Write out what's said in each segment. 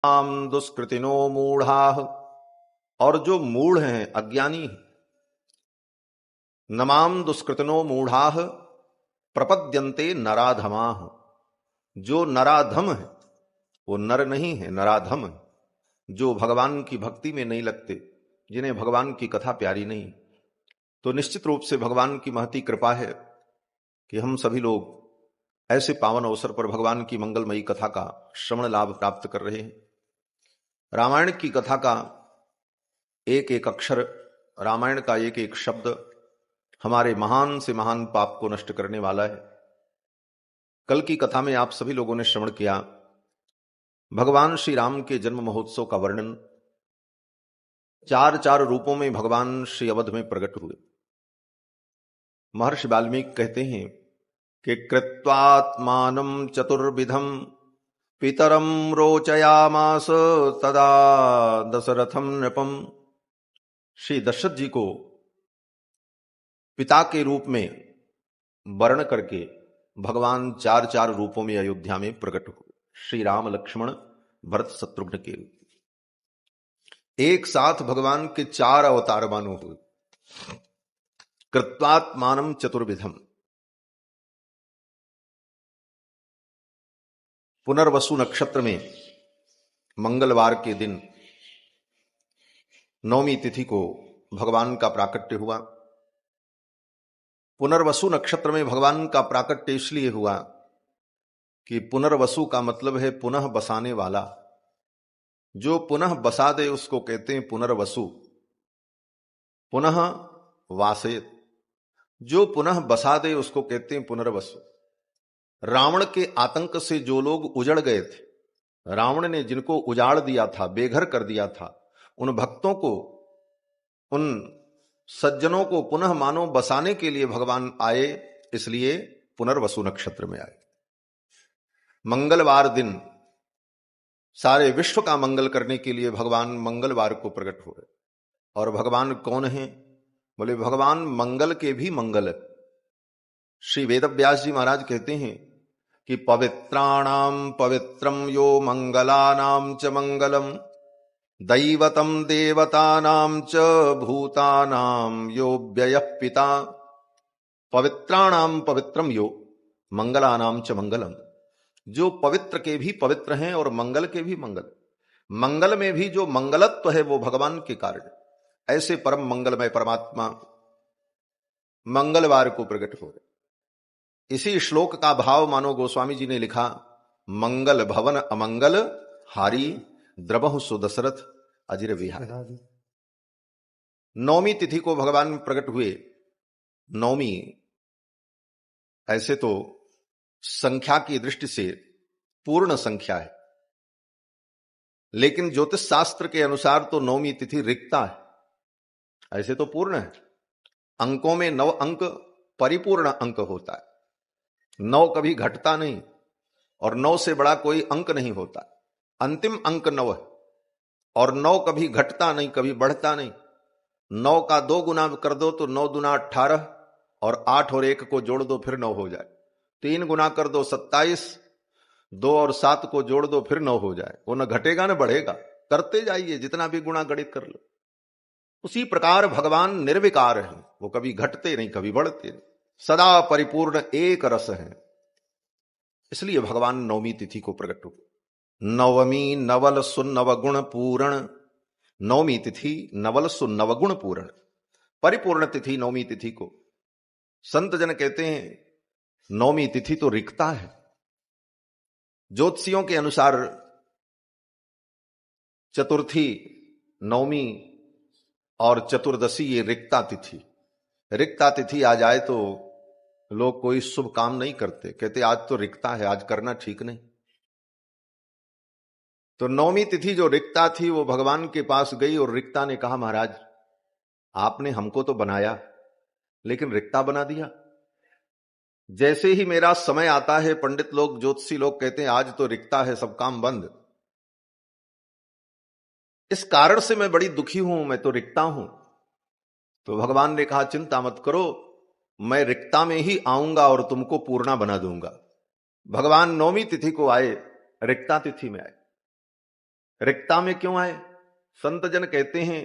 आम दुष्कृतिनो मूढ़ाः, और जो मूढ़ हैं, अज्ञानी हैं, नमाम दुष्कृतिनो मूढ़ाः प्रपद्यन्ते नराधमाः, जो नराधम है, वो नर नहीं है, नराधम है, जो भगवान की भक्ति में नहीं लगते, जिन्हें भगवान की कथा प्यारी नहीं। तो निश्चित रूप से भगवान की महती कृपा है कि हम सभी लोग ऐसे पावन अवसर पर भगवान की मंगलमयी कथा का श्रवण लाभ प्राप्त कर रहे हैं। रामायण की कथा का एक एक अक्षर, रामायण का एक एक शब्द हमारे महान से महान पाप को नष्ट करने वाला है। कल की कथा में आप सभी लोगों ने श्रवण किया, भगवान श्री राम के जन्म महोत्सव का वर्णन। चार चार रूपों में भगवान श्री अवध में प्रकट हुए। महर्षि वाल्मीकि कहते हैं कि कृत्वात्मानं चतुर्विधम पितरम रोचयामास तदा दशरथम नृपम। श्री दशरथ जी को पिता के रूप में वर्ण करके भगवान चार चार रूपों में अयोध्या में प्रकट हुए। श्री राम, लक्ष्मण, भरत, शत्रुघ्न के एक साथ भगवान के चार अवतार मानो हुए। कृत्वात्मानं चतुर्विधम। पुनर्वसु नक्षत्र में मंगलवार के दिन नवमी तिथि को भगवान का प्राकट्य हुआ। पुनर्वसु नक्षत्र में भगवान का प्राकट्य इसलिए हुआ कि पुनर्वसु का मतलब है पुनः बसाने वाला। जो पुनः बसा दे उसको कहते हैं पुनर्वसु। पुनः वासेत, जो पुनः बसा दे उसको कहते हैं पुनर्वसु। रावण के आतंक से जो लोग उजड़ गए थे, रावण ने जिनको उजाड़ दिया था, बेघर कर दिया था, उन भक्तों को, उन सज्जनों को पुनः मानो बसाने के लिए भगवान आए, इसलिए पुनर्वसु नक्षत्र में आए। मंगलवार दिन सारे विश्व का मंगल करने के लिए भगवान मंगलवार को प्रकट हुए। और भगवान कौन है? बोले भगवान मंगल के भी मंगल। श्री वेदव्यास जी महाराज कहते हैं कि पवित्राणाम पवित्रम यो मंगलानाम च मंगलम, दैवतम देवतानाम च भूतानाम यो व्ययः पिता। पवित्राणाम पवित्रम यो मंगलानाम च मंगलम, जो पवित्र के भी पवित्र हैं और मंगल के भी मंगल। मंगल में भी जो मंगलत्व है वो भगवान के कारण। ऐसे परम मंगलमय परमात्मा मंगलवार को प्रकट हो गए। इसी श्लोक का भाव मानो गोस्वामी जी ने लिखा, मंगल भवन अमंगल हारी द्रबहु सुदशरथ अजिर विहारी। नौमी तिथि को भगवान प्रकट हुए। नौमी ऐसे तो संख्या की दृष्टि से पूर्ण संख्या है, लेकिन ज्योतिष शास्त्र के अनुसार तो नौमी तिथि रिक्ता है। ऐसे तो पूर्ण है, अंकों में 9 अंक परिपूर्ण अंक होता है। 9 कभी घटता नहीं और 9 से बड़ा कोई अंक नहीं होता। अंतिम अंक 9 है और 9 कभी घटता नहीं, कभी बढ़ता नहीं। 9 का 2 गुना कर दो तो 9 दूना 18, और 8 और 1 को जोड़ दो फिर 9 हो जाए। 3 गुना कर दो 27, 2 और 7 को जोड़ दो फिर 9 हो जाए। वो न घटेगा न बढ़ेगा, करते जाइए जितना भी गुणा गणित कर लो। उसी प्रकार भगवान निर्विकार है, वो कभी घटते नहीं कभी बढ़ते नहीं, सदा परिपूर्ण एक रस है। इसलिए भगवान नवमी तिथि को प्रकट हुए। नवमी नवल सुनवगुण पूर्ण। नवमी तिथि नवल सुनवगुण पूर्ण, परिपूर्ण तिथि नवमी तिथि को। संत जन कहते हैं नवमी तिथि तो रिक्ता है। ज्योतिषियों के अनुसार चतुर्थी, नवमी और चतुर्दशी ये रिक्ता तिथि। रिक्ता तिथि आ जाए तो लोग कोई शुभ काम नहीं करते, कहते आज तो रिक्ता है, आज करना ठीक नहीं। तो नवमी तिथि जो रिक्ता थी वो भगवान के पास गई और रिक्ता ने कहा, महाराज आपने हमको तो बनाया लेकिन रिक्ता बना दिया। जैसे ही मेरा समय आता है, पंडित लोग, ज्योतिषी लोग कहते हैं आज तो रिक्ता है, सब काम बंद। इस कारण से मैं बड़ी दुखी हूं, मैं तो रिक्ता हूं। तो भगवान ने कहा चिंता मत करो, मैं रिक्ता में ही आऊंगा और तुमको पूर्णा बना दूंगा। भगवान नौमी तिथि को आए, रिक्ता तिथि में आए। रिक्ता में क्यों आए? संत जन कहते हैं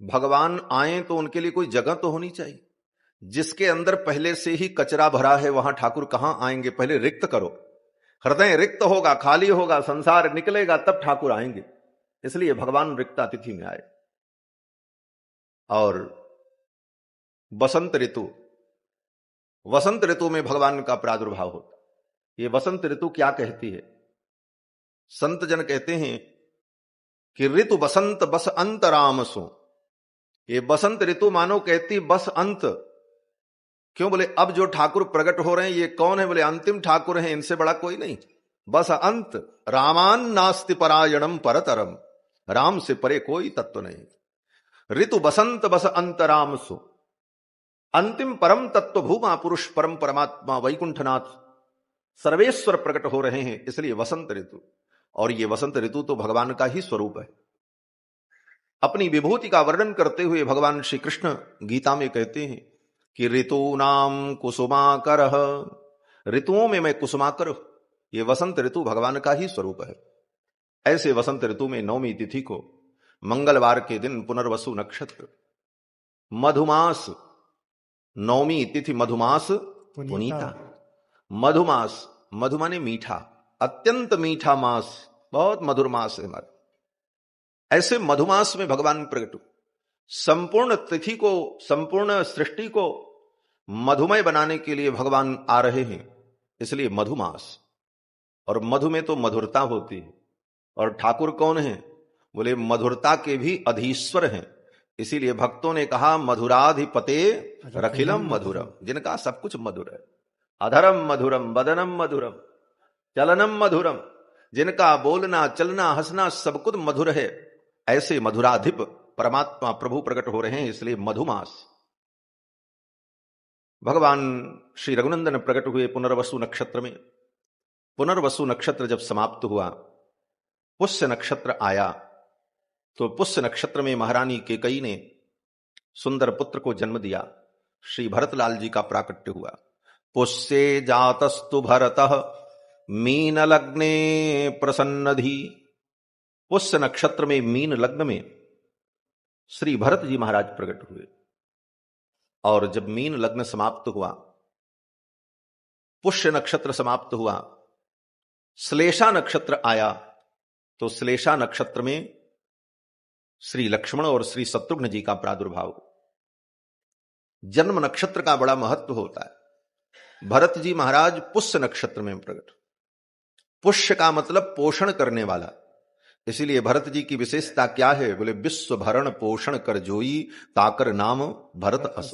भगवान आए तो उनके लिए कोई जगह तो होनी चाहिए। जिसके अंदर पहले से ही कचरा भरा है वहां ठाकुर कहां आएंगे? पहले रिक्त करो, हृदय रिक्त होगा, खाली होगा, संसार निकलेगा, तब ठाकुर आएंगे। इसलिए भगवान रिक्ता तिथि में आए। और वसंत ऋतु में भगवान का प्रादुर्भाव होता। ये वसंत ऋतु क्या कहती है? संत जन कहते हैं कि ऋतु बसंत बस अंत राम सो। ये बसंत ऋतु मानो कहती बस अंत। क्यों? बोले अब जो ठाकुर प्रकट हो रहे हैं ये कौन है? बोले अंतिम ठाकुर हैं, इनसे बड़ा कोई नहीं। बस अंत रामान नास्ति परायणम परतरम, राम से परे कोई तत्व नहीं। ऋतु बसंत बस अंत राम सो, अंतिम परम तत्व भूमा पुरुष परम परमात्मा वैकुंठनाथ सर्वेश्वर प्रकट हो रहे हैं, इसलिए वसंत ऋतु। और ये वसंत ऋतु तो भगवान का ही स्वरूप है। अपनी विभूति का वर्णन करते हुए भगवान श्री कृष्ण गीता में कहते हैं कि ऋतूनाम कुसुमाकर, ऋतुओं में मैं कुसुमाकर हूं। ये वसंत ऋतु भगवान का ही स्वरूप है। ऐसे वसंत ऋतु में 9वीं तिथि को मंगलवार के दिन पुनर्वसु नक्षत्र, मधुमास, 9वीं तिथि मधुमास पुनीता। मधुमास, मधु माने मीठा, अत्यंत मीठा मास, बहुत मधुर मास है हमारा। ऐसे मधुमास में भगवान प्रकट हुए। संपूर्ण तिथि को, संपूर्ण सृष्टि को मधुमय बनाने के लिए भगवान आ रहे हैं, इसलिए मधुमास। और मधु में तो मधुरता होती है। और ठाकुर कौन है? बोले मधुरता के भी अधीश्वर हैं। इसीलिए भक्तों ने कहा मधुराधिपते रखिलम मधुरम, जिनका सब कुछ मधुर है। अधरम मधुरम वदनम मधुरम चलनम मधुरम, जिनका बोलना चलना हंसना सब कुछ मधुर है। ऐसे मधुराधिप परमात्मा प्रभु प्रकट हो रहे हैं, इसलिए मधुमास। भगवान श्री रघुनंदन प्रकट हुए पुनर्वसु नक्षत्र में। पुनर्वसु नक्षत्र जब समाप्त हुआ, पुष्य नक्षत्र आया, तो पुष्य नक्षत्र में महारानी केकई ने सुंदर पुत्र को जन्म दिया। श्री भरतलाल जी का प्राकट्य हुआ। पुष्ये जातस्तु भरतः मीन लग्ने प्रसन्नधि। पुष्य नक्षत्र में मीन लग्न में श्री भरत जी महाराज प्रकट हुए। और जब मीन लग्न समाप्त हुआ, पुष्य नक्षत्र समाप्त हुआ, श्लेषा नक्षत्र आया, तो श्लेषा नक्षत्र में श्री लक्ष्मण और श्री शत्रुघ्न जी का प्रादुर्भाव। जन्म नक्षत्र का बड़ा महत्व होता है। भरत जी महाराज पुष्य नक्षत्र में प्रकट। पुष्य का मतलब पोषण करने वाला, इसीलिए भरत जी की विशेषता क्या है? बोले विश्व भरण पोषण कर जोई, ताकर नाम भरत अस।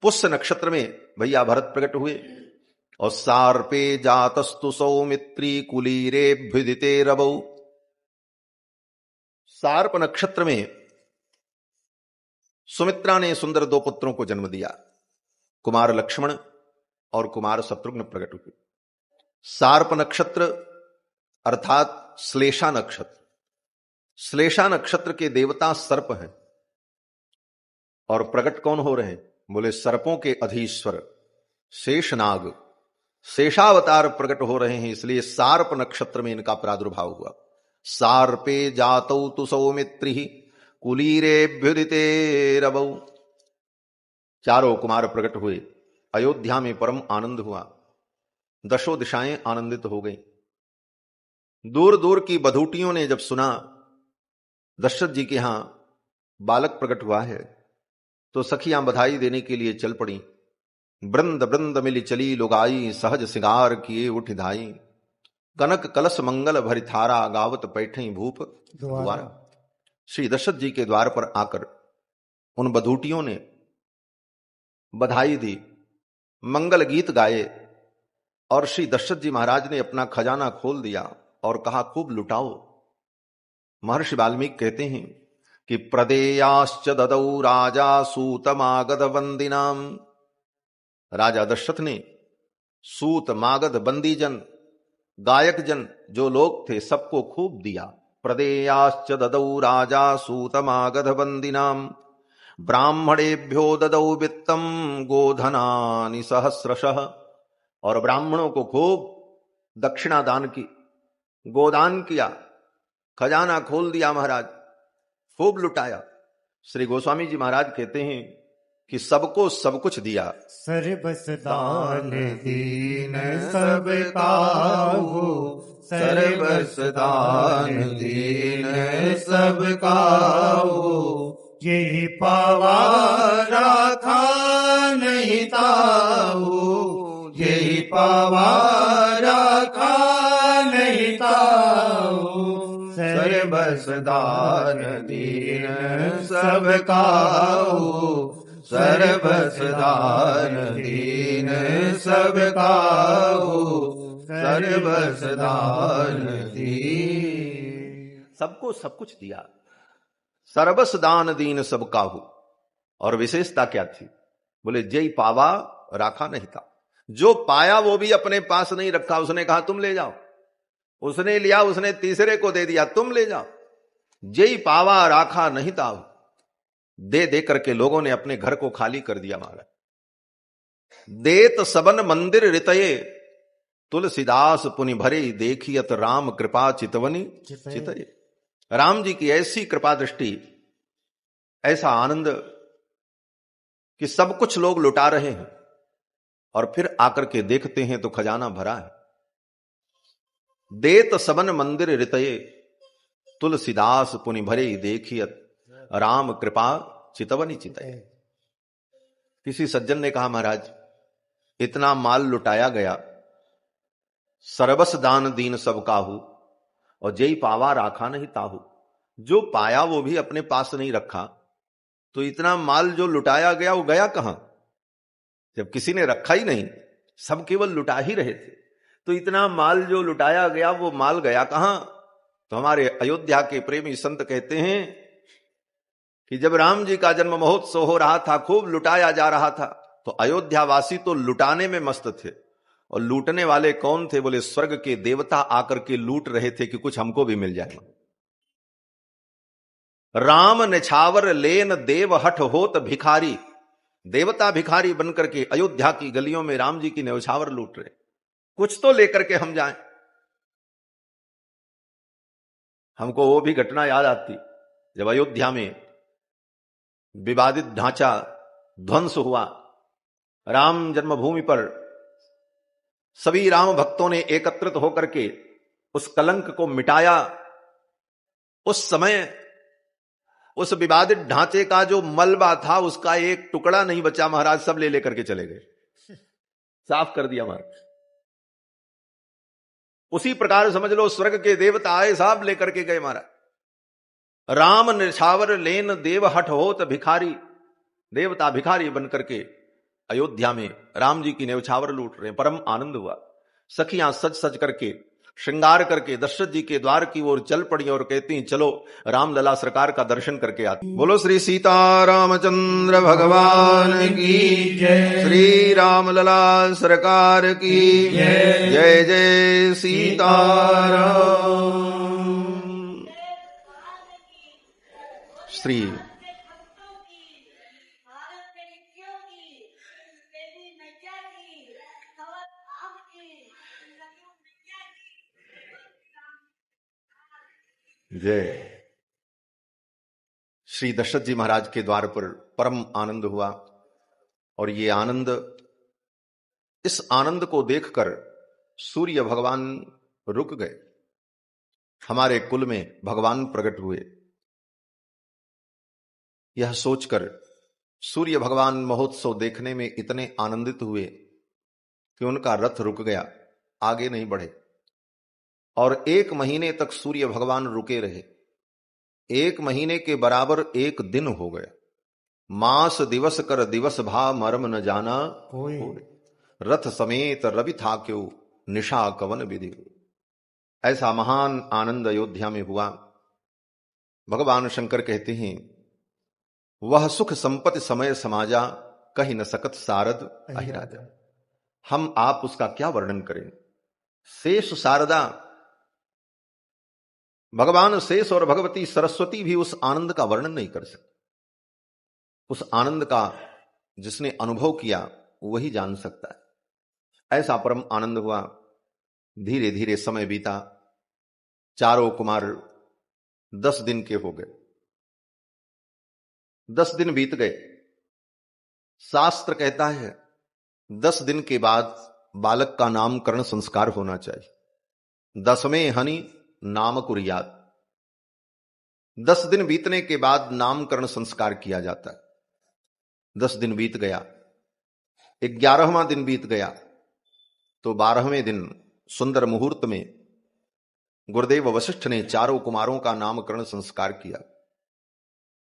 पुष्य नक्षत्र में भैया भरत प्रकट हुए। और सार्पे जातस्तु सौमित्री कुलीरेभ्युदिते रवौ। सार्प नक्षत्र में सुमित्रा ने सुंदर 2 पुत्रों को जन्म दिया, कुमार लक्ष्मण और कुमार शत्रुघ्न प्रकट हुए। सार्प नक्षत्र अर्थात श्लेषा नक्षत्र, श्लेषा नक्षत्र के देवता सर्प हैं। और प्रकट कौन हो रहे हैं? बोले सर्पों के अधीश्वर शेषनाग, शेषावतार प्रकट हो रहे हैं, इसलिए सार्प नक्षत्र में इनका प्रादुर्भाव हुआ। सार्पे जातौ तु सौमित्री कुलीरेभ्युदिते रवौ। चारों कुमार प्रकट हुए। अयोध्या में परम आनंद हुआ। दशों दिशाएं आनंदित हो गई। दूर दूर की बधूटियों ने जब सुना दशरथ जी के यहां बालक प्रकट हुआ है, तो सखियां बधाई देने के लिए चल पड़ी। वृंद वृंद मिली चली लुगाई, सहज सिंगार किए उठ धाई। कनक कलश मंगल भरि थारा, गावत पैठई भूप द्वारा। श्री दशरथ जी के द्वार पर आकर उन बधूटियों ने बधाई दी, मंगल गीत गाए। और श्री दशरथ जी महाराज ने अपना खजाना खोल दिया और कहा खूब लुटाओ। महर्षि वाल्मीकि कहते हैं कि प्रदेयाश्च ददौ राजा सूतमागध वंदिनाम। राजा दशरथ ने सूत मागध बंदीजन गायक जन जो लोग थे सबको खूब दिया। प्रदेयाश्च ददौ राजा सूतमागध वंदिनाम, ब्राह्मणेभ्यो ददौ वित्तम गोधनानि सहस्रशः। और ब्राह्मणों को खूब दक्षिणा दान की, गोदान किया, खजाना खोल दिया महाराज, खूब लुटाया। श्री गोस्वामी जी महाराज कहते हैं कि सबको सब कुछ दिया। सर्वस दान दीन सब काहू, सर्वस दान दीन सब काहू, यही पावा राखा नहीं ताहू, यही पावा राखा नहीं ताहू, सर्वस दान दीन सब काहू, सर्वस दान दीन सब काहू, सर्वस दान दीन। सबको सब कुछ दिया, सर्वस दान दीन सब काहू। और विशेषता क्या थी? बोले जय पावा राखा नहीं था। जो पाया वो भी अपने पास नहीं रखा, उसने कहा तुम ले जाओ। उसने लिया, उसने तीसरे को दे दिया, तुम ले जाओ। जय पावा राखा नहीं था, दे दे करके लोगों ने अपने घर को खाली कर दिया। महाराज देत सबन मंदिर रितये, तुलसीदास पुनि भरे, देखियत राम कृपा चितवनी चितये। राम जी की ऐसी कृपा दृष्टि, ऐसा आनंद कि सब कुछ लोग लुटा रहे हैं और फिर आकर के देखते हैं तो खजाना भरा है। देत सबन मंदिर रितये, तुलसीदास पुनि भरे, देखियत राम कृपा चितवनी चितये। किसी सज्जन ने कहा महाराज इतना माल लुटाया गया, सर्वस दान दीन सब काहू, और जय पावा राखा नहीं ताहू। जो पाया वो भी अपने पास नहीं रखा, तो इतना माल जो लुटाया गया वो गया कहां? जब किसी ने रखा ही नहीं, सब केवल लुटा ही रहे थे, तो इतना माल जो लुटाया गया वो माल गया कहां? तो हमारे अयोध्या के प्रेमी संत कहते हैं कि जब राम जी का जन्म महोत्सव हो रहा था, खूब लुटाया जा रहा था, तो अयोध्या वासी तो लुटाने में मस्त थे। और लूटने वाले कौन थे? बोले स्वर्ग के देवता आकर के लूट रहे थे कि कुछ हमको भी मिल जाए। राम निछावर लेन देव हठ होत भिखारी, देवता भिखारी बनकर के अयोध्या की गलियों में राम जी की न्यौछावर लूट रहे, कुछ तो लेकर के हम जाएं। हमको वो भी घटना याद आती जब अयोध्या में विवादित ढांचा ध्वंस हुआ। राम जन्मभूमि पर सभी राम भक्तों ने एकत्रित होकर के उस कलंक को मिटाया। उस समय उस विवादित ढांचे का जो मलबा था उसका एक टुकड़ा नहीं बचा महाराज, सब ले लेकर के चले गए, साफ कर दिया महाराज। उसी प्रकार समझ लो स्वर्ग के देवता आए, साहब लेकर के गए महाराज। राम निछावर लेन देव हठ होत भिखारी, देवता भिखारी बनकर के अयोध्या में राम जी की न्यौछावर लूट रहे। परम आनंद हुआ। सखियां सज सज करके श्रृंगार करके दशरथ जी के द्वार की ओर चल पड़ी और कहती हैं चलो रामलला सरकार का दर्शन करके आते। बोलो श्री सीता रामचंद्र भगवान की जय, श्री रामलला सरकार की जय, जय जय सीताराम। श्री जय। श्री दशरथ जी महाराज के द्वार पर परम आनंद हुआ और ये आनंद, इस आनंद को देखकर सूर्य भगवान रुक गए। हमारे कुल में भगवान प्रकट हुए, यह सोचकर सूर्य भगवान महोत्सव देखने में इतने आनंदित हुए कि उनका रथ रुक गया, आगे नहीं बढ़े। और 1 महीने तक सूर्य भगवान रुके रहे। 1 महीने के बराबर 1 दिन हो गया। मास दिवस कर दिवस भा मर्म न जाना कोई, रथ समेत रवि था क्यों निशा कवन विधि। ऐसा महान आनंद अयोध्या में हुआ। भगवान शंकर कहते हैं वह सुख संपत्ति समय समाजा, कही न सकत सारद अहिराजा। हम आप उसका क्या वर्णन करें। शेष शारदा, भगवान शेष और भगवती सरस्वती भी उस आनंद का वर्णन नहीं कर सकते। उस आनंद का जिसने अनुभव किया वही जान सकता है। ऐसा परम आनंद हुआ। धीरे धीरे समय बीता। चारों कुमार 10 दिन के हो गए। 10 दिन बीत गए। शास्त्र कहता है 10 दिन के बाद बालक का नामकरण संस्कार होना चाहिए। 10वें हनि नाम कुरियात। 10 दिन बीतने के बाद नामकरण संस्कार किया जाता है। 10 दिन बीत गया, 11वां दिन बीत गया, तो 12वें दिन सुंदर मुहूर्त में गुरुदेव वशिष्ठ ने चारों कुमारों का नामकरण संस्कार किया।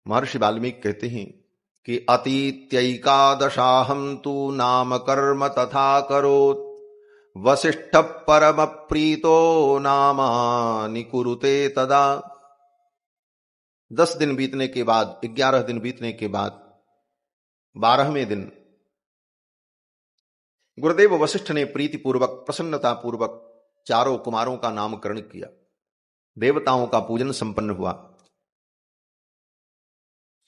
महर्षि वाल्मीकि कहते हैं कि अतीत्यैकादशाहं तु नाम कर्म तथा करोत् वसिष्ठ परम प्रीतो नामानि कुरुते तदा। 10 दिन बीतने के बाद, 11 दिन बीतने के बाद 12वें दिन गुरुदेव वशिष्ठ ने प्रीतिपूर्वक, प्रसन्नता पूर्वक चारों कुमारों का नामकरण किया। देवताओं का पूजन संपन्न हुआ।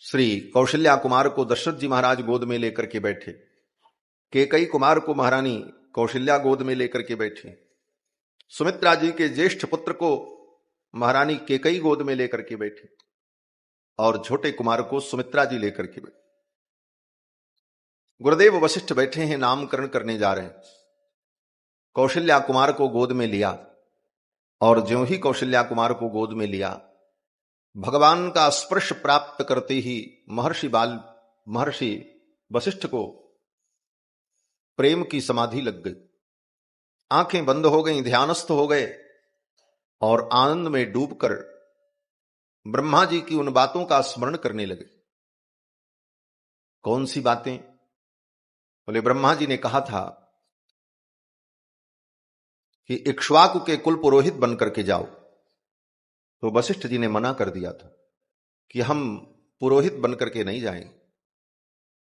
श्री कौशल्या कुमार को दशरथ जी महाराज गोद में लेकर के बैठे। केकई कुमार को महारानी कौशल्या गोद में लेकर के बैठे। सुमित्रा जी के ज्येष्ठ पुत्र को महारानी केकई गोद में लेकर के बैठे और छोटे कुमार को सुमित्रा जी लेकर के बैठे। गुरुदेव वशिष्ठ बैठे हैं, नामकरण करने जा रहे हैं। कौशल्या कुमार को गोद में लिया और ज्यों ही कौशल्या कुमार को गोद में लिया, भगवान का स्पर्श प्राप्त करते ही महर्षि वशिष्ठ को प्रेम की समाधि लग गई। आंखें बंद हो गई, ध्यानस्थ हो गए और आनंद में डूबकर ब्रह्मा जी की उन बातों का स्मरण करने लगे। कौन सी बातें? बोले ब्रह्मा जी ने कहा था कि इक्ष्वाकु के कुल पुरोहित बनकर के जाओ, तो वशिष्ठ जी ने मना कर दिया था कि हम पुरोहित बनकर के नहीं जाएंगे।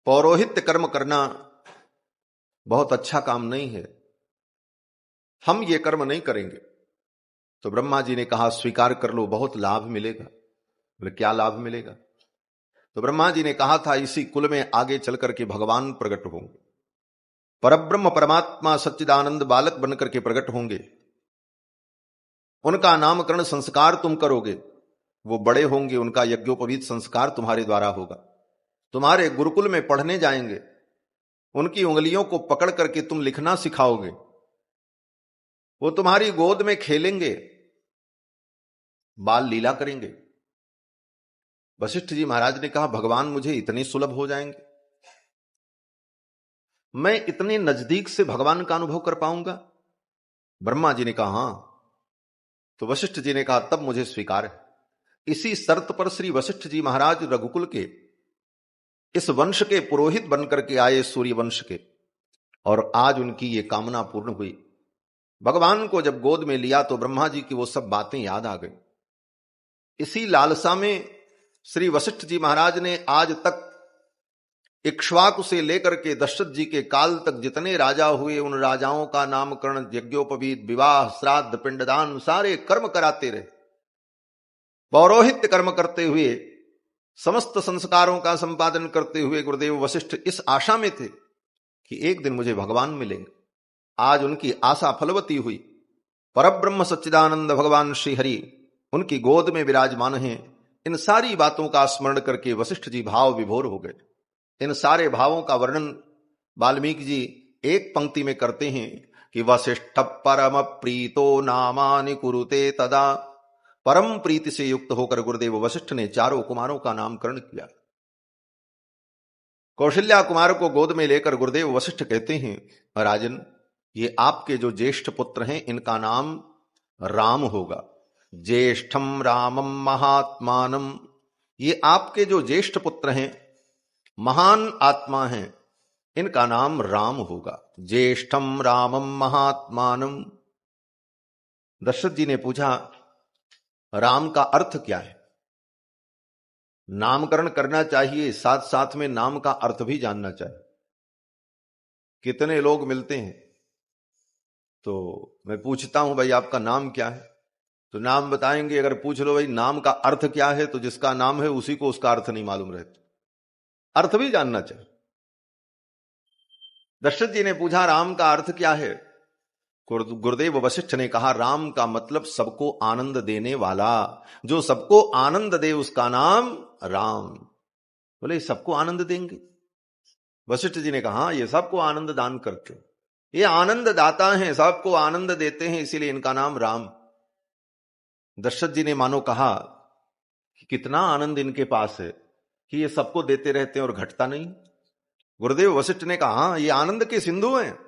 पौरोहित्य कर्म करना बहुत अच्छा काम नहीं है, हम ये कर्म नहीं करेंगे। तो ब्रह्मा जी ने कहा स्वीकार कर लो, बहुत लाभ मिलेगा। बोले क्या लाभ मिलेगा? तो ब्रह्मा जी ने कहा था इसी कुल में आगे चल करके भगवान प्रकट होंगे, परब्रह्म परमात्मा सच्चिदानंद बालक बनकर के प्रकट होंगे। उनका नामकरण संस्कार तुम करोगे, वो बड़े होंगे, उनका यज्ञोपवीत संस्कार तुम्हारे द्वारा होगा। तुम्हारे गुरुकुल में पढ़ने जाएंगे, उनकी उंगलियों को पकड़ करके तुम लिखना सिखाओगे, वो तुम्हारी गोद में खेलेंगे, बाल लीला करेंगे। वशिष्ठ जी महाराज ने कहा भगवान मुझे इतने सुलभ हो जाएंगे, मैं इतने नजदीक से भगवान का अनुभव कर पाऊंगा? ब्रह्मा जी ने कहा हां। तो वशिष्ठ जी ने कहा तब मुझे स्वीकार है। इसी शर्त पर श्री वशिष्ठ जी महाराज रघुकुल के इस वंश के पुरोहित बनकर के आए, सूर्य वंश के, और आज उनकी ये कामना पूर्ण हुई। भगवान को जब गोद में लिया तो ब्रह्मा जी की वो सब बातें याद आ गई। इसी लालसा में श्री वशिष्ठ जी महाराज ने आज तक इक्ष्वाकु से लेकर के दशरथ जी के काल तक जितने राजा हुए, उन राजाओं का नामकरण, यज्ञोपवीत, विवाह, श्राद्ध, पिंडदान, सारे कर्म कराते रहे। पौरोहित्य कर्म करते हुए, समस्त संस्कारों का संपादन करते हुए गुरुदेव वशिष्ठ इस आशा में थे कि एक दिन मुझे भगवान मिलेंगे। आज उनकी आशा फलवती हुई। परब्रह्म सच्चिदानंद भगवान श्री हरि उनकी गोद में विराजमान हैं। इन सारी बातों का स्मरण करके वशिष्ठ जी भाव विभोर हो गए। इन सारे भावों का वर्णन वाल्मीकि जी एक पंक्ति में करते हैं कि वशिष्ठ परम प्रीतो नामानि कुरुते तदा। परम प्रीति से युक्त होकर गुरुदेव वशिष्ठ ने चारों कुमारों का नामकरण किया। कौशल्या कुमार को गोद में लेकर गुरुदेव वशिष्ठ कहते हैं राजन, ये आपके जो ज्येष्ठ पुत्र हैं इनका नाम राम होगा। ज्येष्ठम रामम महात्मानम, ये आपके जो ज्येष्ठ पुत्र हैं, महान आत्मा हैं, इनका नाम राम होगा। ज्येष्ठम रामम महात्मानम। दशरथ जी ने पूछा राम का अर्थ क्या है? नामकरण करना चाहिए, साथ साथ में नाम का अर्थ भी जानना चाहिए। कितने लोग मिलते हैं तो मैं पूछता हूं भाई आपका नाम क्या है, तो नाम बताएंगे। अगर पूछ लो भाई नाम का अर्थ क्या है, तो जिसका नाम है उसी को उसका अर्थ नहीं मालूम रहता। अर्थ भी जानना चाहिए। दशरथ जी ने पूछा राम का अर्थ क्या है? गुरुदेव वशिष्ठ ने कहा राम का मतलब सबको आनंद देने वाला, जो सबको आनंद दे उसका नाम राम। बोले सबको आनंद देंगे? वशिष्ठ जी ने कहा ये सबको आनंद दान करते, ये आनंद दाता हैं, सबको आनंद देते हैं, इसीलिए इनका नाम राम। दशरथ जी ने मानो कहा कि कितना आनंद इनके पास है कि ये सबको देते रहते हैं और घटता नहीं। गुरुदेव वशिष्ठ ने कहा ये आनंद के सिंधु हैं,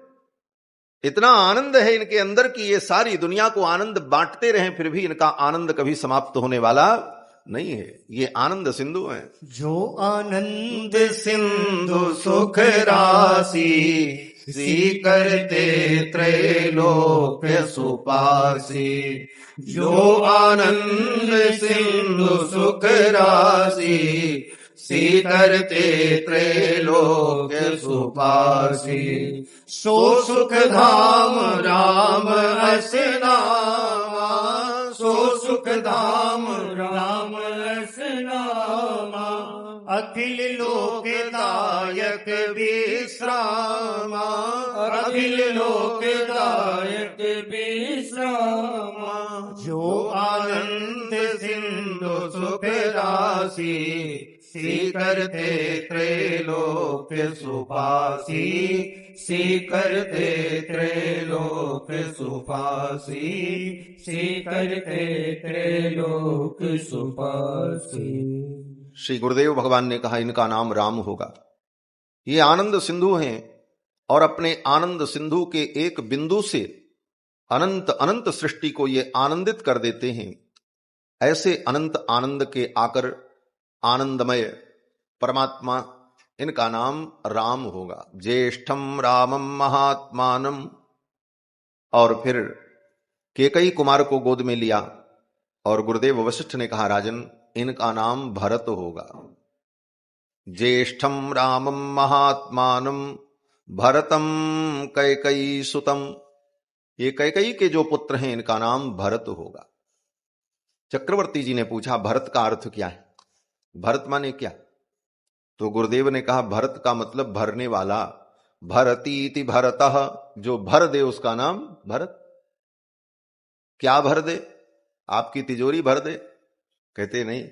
इतना आनंद है इनके अंदर कि ये सारी दुनिया को आनंद बांटते रहें फिर भी इनका आनंद कभी समाप्त होने वाला नहीं है। ये आनंद सिंधु है। जो आनंद सिंधु सुख राशि, सी करते त्रैलोक सुपासी। जो आनंद सिंधु सुख राशि, सी करते त्रैलोक सुपासी। सो सुख धाम राम असनामा, सो सुख धाम राम असनामा। अखिल लोकदायक विश्रामा, अखिल लोकदायक विश्रामा। जो आनंद सिंधु सुख राशि, सी करते त्रैलोक सुपासी। सी करते त्रैलोक सुपासी, सी करते त्रैलोक सुपासी। श्री गुरुदेव भगवान ने कहा इनका नाम राम होगा। ये आनंद सिंधु हैं और अपने आनंद सिंधु के एक बिंदु से अनंत अनंत सृष्टि को ये आनंदित कर देते हैं। ऐसे अनंत आनंद के आकर आनंदमय परमात्मा, इनका नाम राम होगा। ज्येष्ठम रामम महात्मानम। और फिर केकई कुमार को गोद में लिया और गुरुदेव वशिष्ठ ने कहा राजन इनका नाम भरत होगा। ज्येष्ठम रामम महात्मानम भरतम कैकई सुतम। ये कैकई के जो पुत्र हैं इनका नाम भरत होगा। चक्रवर्ती जी ने पूछा भरत का अर्थ क्या है, भरत माने क्या? तो गुरुदेव ने कहा भरत का मतलब भरने वाला। भरतीति भरतः, जो भर दे उसका नाम भरत। क्या भर दे? आपकी तिजोरी भर दे? कहते नहीं,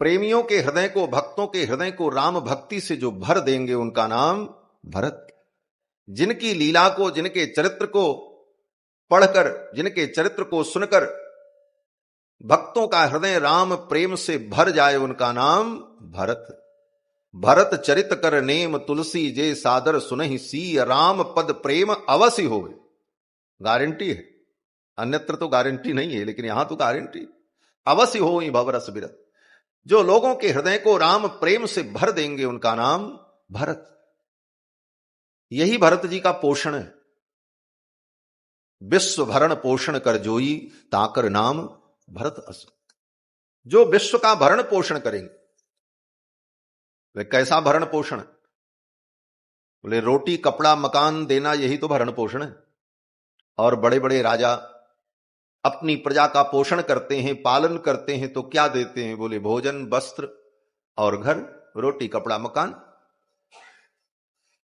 प्रेमियों के हृदय को, भक्तों के हृदय को राम भक्ति से जो भर देंगे उनका नाम भरत। जिनकी लीला को, जिनके चरित्र को पढ़कर, जिनके चरित्र को सुनकर भक्तों का हृदय राम प्रेम से भर जाए उनका नाम भरत। भरत चरित कर नेम तुलसी जे सादर सुनहि सी। राम पद प्रेम अवश्य होवे। गारंटी है, अन्यत्र तो गारंटी नहीं है, लेकिन यहां तो गारंटी अवश्य हो ही भवरस बिरत। जो लोगों के हृदय को राम प्रेम से भर देंगे उनका नाम भरत। यही भरत जी का पोषण है। विश्व भरण पोषण कर जोई, ताकर नाम भरत अस। जो विश्व का भरण पोषण करेंगे। वे कैसा भरण पोषण? बोले रोटी कपड़ा मकान देना, यही तो भरण पोषण है। और बड़े बड़े राजा अपनी प्रजा का पोषण करते हैं, पालन करते हैं, तो क्या देते हैं? बोले भोजन वस्त्र और घर, रोटी कपड़ा मकान।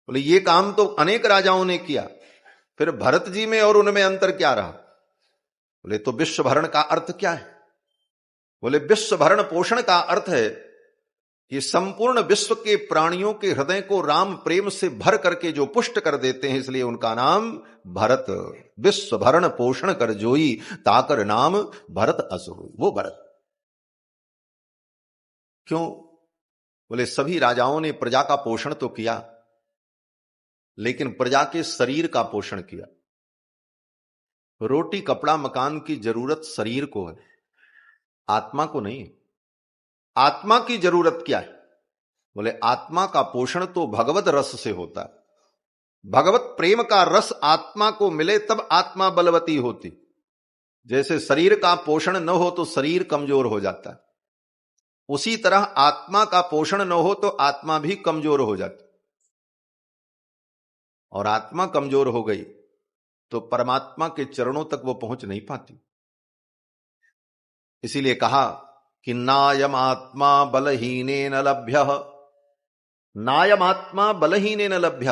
बोले ये काम तो अनेक राजाओं ने किया, फिर भरत जी में और उनमें अंतर क्या रहा? बोले तो विश्व भरण का अर्थ क्या है? बोले विश्व भरण पोषण का अर्थ है कि संपूर्ण विश्व के प्राणियों के हृदय को राम प्रेम से भर करके जो पुष्ट कर देते हैं, इसलिए उनका नाम भरत। विश्व भरण पोषण कर जोई, ताकर नाम भरत असु। वो भरत क्यों? बोले सभी राजाओं ने प्रजा का पोषण तो किया, लेकिन प्रजा के शरीर का पोषण किया। रोटी कपड़ा मकान की जरूरत शरीर को है, आत्मा को नहीं। आत्मा की जरूरत क्या है? बोले आत्मा का पोषण तो भगवत रस से होता है। भगवत प्रेम का रस आत्मा को मिले तब आत्मा बलवती होती। जैसे शरीर का पोषण न हो तो शरीर कमजोर हो जाता है, उसी तरह आत्मा का पोषण न हो तो आत्मा भी कमजोर हो जाती। और आत्मा कमजोर हो गई तो परमात्मा के चरणों तक वो पहुंच नहीं पाती। इसीलिए कहा कि नायम आत्मा बलहीने न लभ्य। नायम आत्मा बलहीने न लभ्य।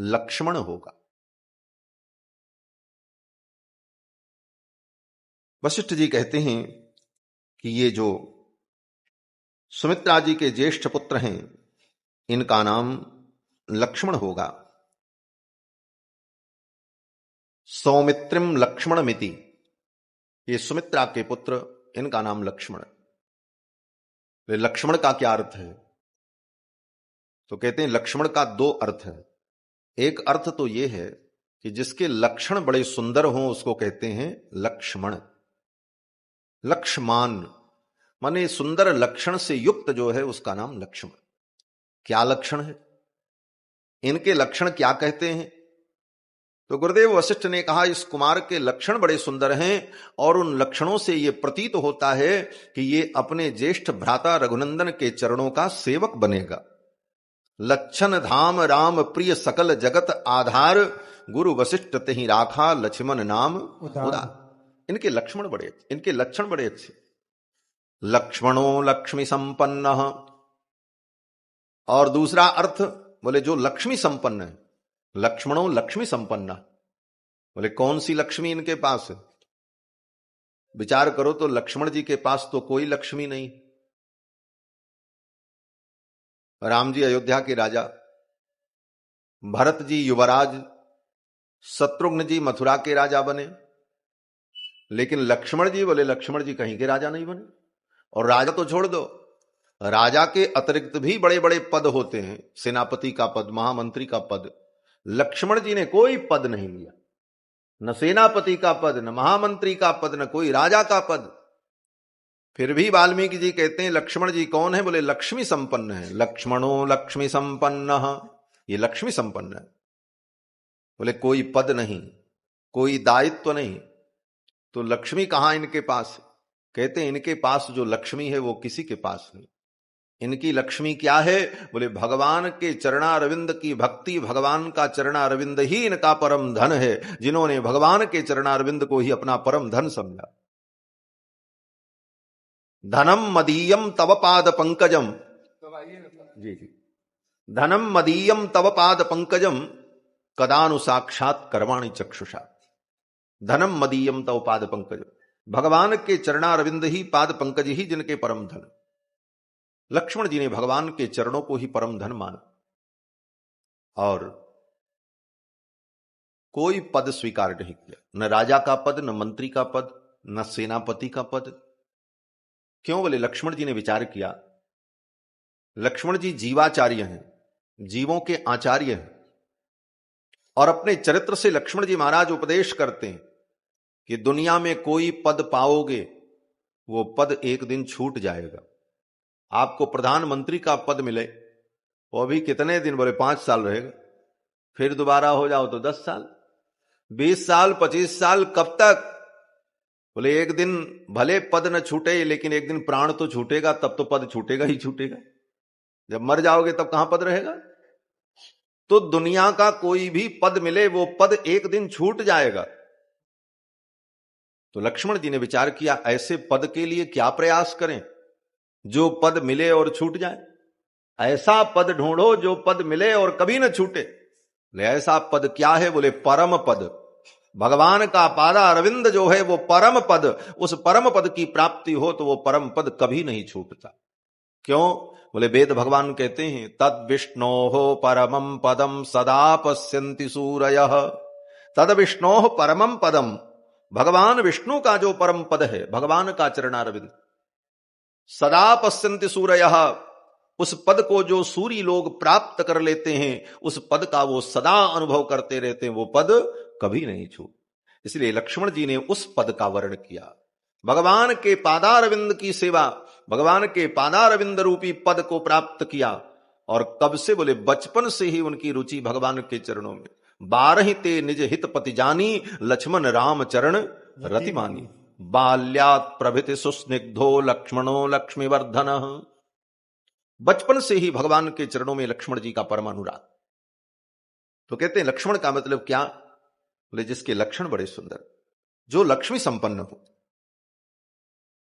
लक्ष्मण होगा। वशिष्ठ जी कहते हैं कि ये जो सुमित्रा जी के ज्येष्ठ पुत्र हैं, इनका नाम लक्ष्मण होगा। सौमित्रिम लक्ष्मण मिति, ये सुमित्रा के पुत्र, इनका नाम लक्ष्मण। लक्ष्मण का क्या अर्थ है? तो कहते हैं लक्ष्मण का दो अर्थ है। एक अर्थ तो यह है कि जिसके लक्षण बड़े सुंदर हों उसको कहते हैं लक्ष्मण। लक्ष्मान माने सुंदर लक्षण से युक्त जो है उसका नाम लक्ष्मण। क्या लक्षण है, इनके लक्षण क्या कहते हैं? तो गुरुदेव वशिष्ठ ने कहा इस कुमार के लक्षण बड़े सुंदर हैं और उन लक्षणों से यह प्रतीत होता है कि ये अपने ज्येष्ठ भ्राता रघुनंदन के चरणों का सेवक बनेगा। लक्षण धाम राम प्रिय सकल जगत आधार, गुरु वशिष्ठ तेहि राखा लक्ष्मण नाम उदार। इनके लक्षण बड़े अच्छे, इनके लक्षण बड़े अच्छे। लक्ष्मणो लक्ष्मी संपन्न, और दूसरा अर्थ बोले जो लक्ष्मी संपन्न है, लक्ष्मणों लक्ष्मी संपन्न। बोले कौन सी लक्ष्मी इनके पास है? विचार करो तो लक्ष्मण जी के पास तो कोई लक्ष्मी नहीं। राम जी अयोध्या के राजा, भरत जी युवराज, शत्रुघ्न जी मथुरा के राजा बने, लेकिन लक्ष्मण जी बोले लक्ष्मण जी कहीं के राजा नहीं बने। और राजा तो छोड़ दो, राजा के अतिरिक्त भी बड़े बड़े पद होते हैं, सेनापति का पद, महामंत्री का पद। लक्ष्मण जी ने कोई पद नहीं लिया, न सेनापति का पद, न महामंत्री का पद, न कोई राजा का पद। फिर भी वाल्मीकि जी कहते हैं लक्ष्मण जी कौन है? बोले लक्ष्मी संपन्न है। लक्ष्मणो लक्ष्मी संपन्न, ये लक्ष्मी संपन्न है। बोले कोई पद नहीं, कोई दायित्व नहीं, तो लक्ष्मी कहां इनके पास? कहते हैं इनके पास जो लक्ष्मी है वो किसी के पास नहीं। इनकी लक्ष्मी क्या है? बोले भगवान के चरणारविंद की भक्ति, भगवान का चरणारविंद ही इनका परम धन है। जिन्होंने भगवान के चरणारविंद को ही अपना परम धन समझा। धनम मदीयम तव पाद पंकजम, जी जी, धनम मदीयम तव पाद पंकजम कदानु साक्षात कर्माणि चक्षुषा। धनम मदीयम तव पाद पंकजम, भगवान के चरणारविंद ही, पाद पंकज ही जिनके परम धन। लक्ष्मण जी ने भगवान के चरणों को ही परम धन माना और कोई पद स्वीकार नहीं किया, न राजा का पद, न मंत्री का पद, न सेनापति का पद। क्यों? बोले लक्ष्मण जी ने विचार किया, लक्ष्मण जी जीवाचार्य हैं, जीवों के आचार्य हैं, और अपने चरित्र से लक्ष्मण जी महाराज उपदेश करते हैं कि दुनिया में कोई पद पाओगे वो पद एक दिन छूट जाएगा। आपको प्रधानमंत्री का पद मिले वो अभी कितने दिन? बोले 5 साल रहेगा, फिर दोबारा हो जाओ तो 10 साल, 20 साल, 25 साल, कब तक? बोले एक दिन भले पद न छूटे लेकिन एक दिन प्राण तो छूटेगा, तब तो पद छूटेगा ही छूटेगा। जब मर जाओगे तब कहां पद रहेगा? तो दुनिया का कोई भी पद मिले वो पद एक दिन छूट जाएगा। तो लक्ष्मण जी ने विचार किया ऐसे पद के लिए क्या प्रयास करें जो पद मिले और छूट जाए। ऐसा पद ढूंढो जो पद मिले और कभी न छूटे। ले ऐसा पद क्या है? बोले परम पद। भगवान का पादा अरविंद जो है वो परम पद, उस परम पद की प्राप्ति हो तो वो परम पद कभी नहीं छूटता। क्यों? बोले वेद भगवान कहते हैं तद विष्णोः परमं पदम सदा पश्यन्ति सूरयः। तद विष्णोः परमं पदम, भगवान विष्णु का जो परम पद है, भगवान का चरणारविंद, सदा पश्यन्ति सूरयः, उस पद को जो सूर्य लोग प्राप्त कर लेते हैं उस पद का वो सदा अनुभव करते रहते हैं, वो पद कभी नहीं छूट। इसलिए लक्ष्मण जी ने उस पद का वर्ण किया, भगवान के पादारविंद की सेवा, भगवान के पादारविंद रूपी पद को प्राप्त किया। और कब से? बोले बचपन से ही उनकी रुचि भगवान के चरणों में। 12 ते निज हित पति जानी, लक्ष्मण राम चरण रतिमानी। बाल्यात् प्रभृति सुस्निग्धो लक्ष्मणो लक्ष्मीवर्धन। बचपन से ही भगवान के चरणों में लक्ष्मण जी का परम अनुराग। तो कहते हैं लक्ष्मण का मतलब क्या? बोले जिसके लक्षण बड़े सुंदर, जो लक्ष्मी संपन्न हो।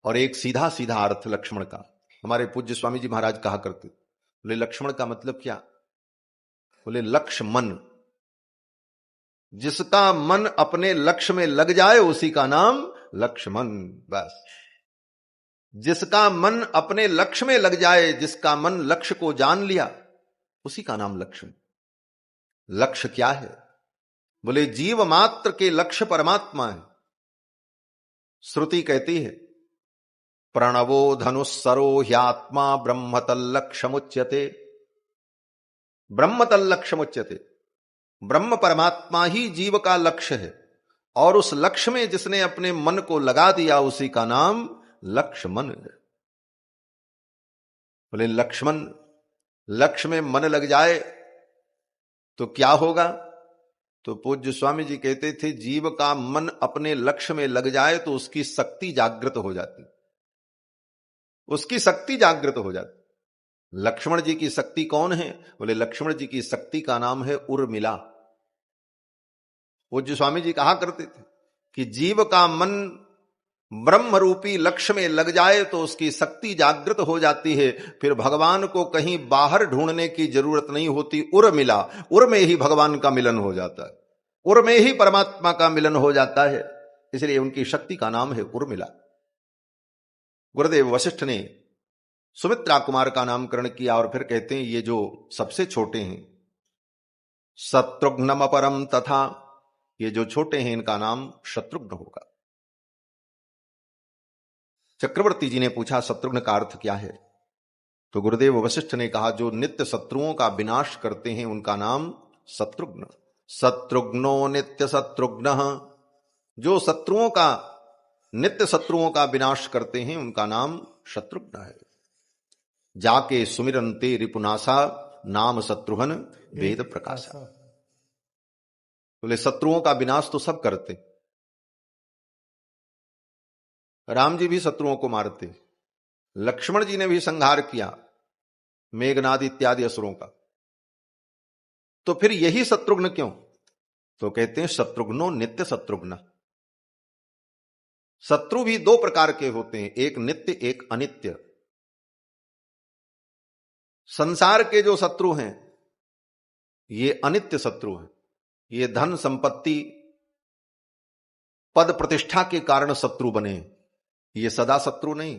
और एक सीधा सीधा अर्थ लक्ष्मण का हमारे पूज्य स्वामी जी महाराज कहा करते, बोले लक्ष्मण का मतलब क्या? बोले लक्ष्मण, जिसका मन अपने लक्ष्य में लग जाए उसी का नाम लक्ष्मण। बस, जिसका मन अपने लक्ष्य में लग जाए, जिसका मन लक्ष्य को जान लिया, उसी का नाम लक्ष्मण। लक्ष्य क्या है? बोले जीव मात्र के लक्ष्य परमात्मा है। श्रुति कहती है प्रणवो धनुस्सरो ह्यात्मा ब्रह्मतल्लक्ष्यमुच्यते। ब्रह्मतल्लक्ष्यमुच्यते, ब्रह्म परमात्मा ही जीव का लक्ष्य है, और उस लक्ष्य में जिसने अपने मन को लगा दिया उसी का नाम लक्ष्मण है। बोले लक्ष्मण, लक्ष्य में मन लग जाए तो क्या होगा? तो पूज्य स्वामी जी कहते थे जीव का मन अपने लक्ष्य में लग जाए तो उसकी शक्ति जागृत हो जाती, उसकी शक्ति जागृत हो जाती। लक्ष्मण जी की शक्ति कौन है? बोले लक्ष्मण जी की शक्ति का नाम है उर्मिला। पूज्य स्वामी जी कहा करते थे कि जीव का मन ब्रह्म रूपी लक्ष्य में लग जाए तो उसकी शक्ति जागृत हो जाती है, फिर भगवान को कहीं बाहर ढूंढने की जरूरत नहीं होती। उर्मिला, उर में ही भगवान का मिलन हो जाता है, उर में ही परमात्मा का मिलन हो जाता है, इसलिए उनकी शक्ति का नाम है उर्मिला। गुरुदेव वशिष्ठ ने सुमित्रा कुमार का नामकरण किया और फिर कहते हैं ये जो सबसे छोटे हैं शत्रुघ्नम अपरम तथा, ये जो छोटे हैं इनका नाम शत्रुघ्न होगा। चक्रवर्ती जी ने पूछा शत्रुघ्न का अर्थ क्या है? तो गुरुदेव वशिष्ठ ने कहा जो नित्य शत्रुओं का विनाश करते हैं उनका नाम शत्रुघ्न। शत्रुघ्नो नित्य शत्रुघ्न, जो शत्रुओं का नित्य शत्रुओं का विनाश करते हैं उनका नाम शत्रुघ्न है। जाके सुमिरन्ते रिपुनासा नाम शत्रुघ्न वेद प्रकाशा। बोले शत्रुओं का विनाश तो सब करते, राम जी भी शत्रुओं को मारते, लक्ष्मण जी ने भी संहार किया मेघनाद इत्यादि असुरों का, तो फिर यही शत्रुघ्न क्यों? तो कहते हैं शत्रुघ्नो नित्य शत्रुघ्न। शत्रु भी दो प्रकार के होते हैं, एक नित्य एक अनित्य। संसार के जो शत्रु हैं ये अनित्य शत्रु हैं, ये धन संपत्ति पद प्रतिष्ठा के कारण शत्रु बने, ये सदा शत्रु नहीं।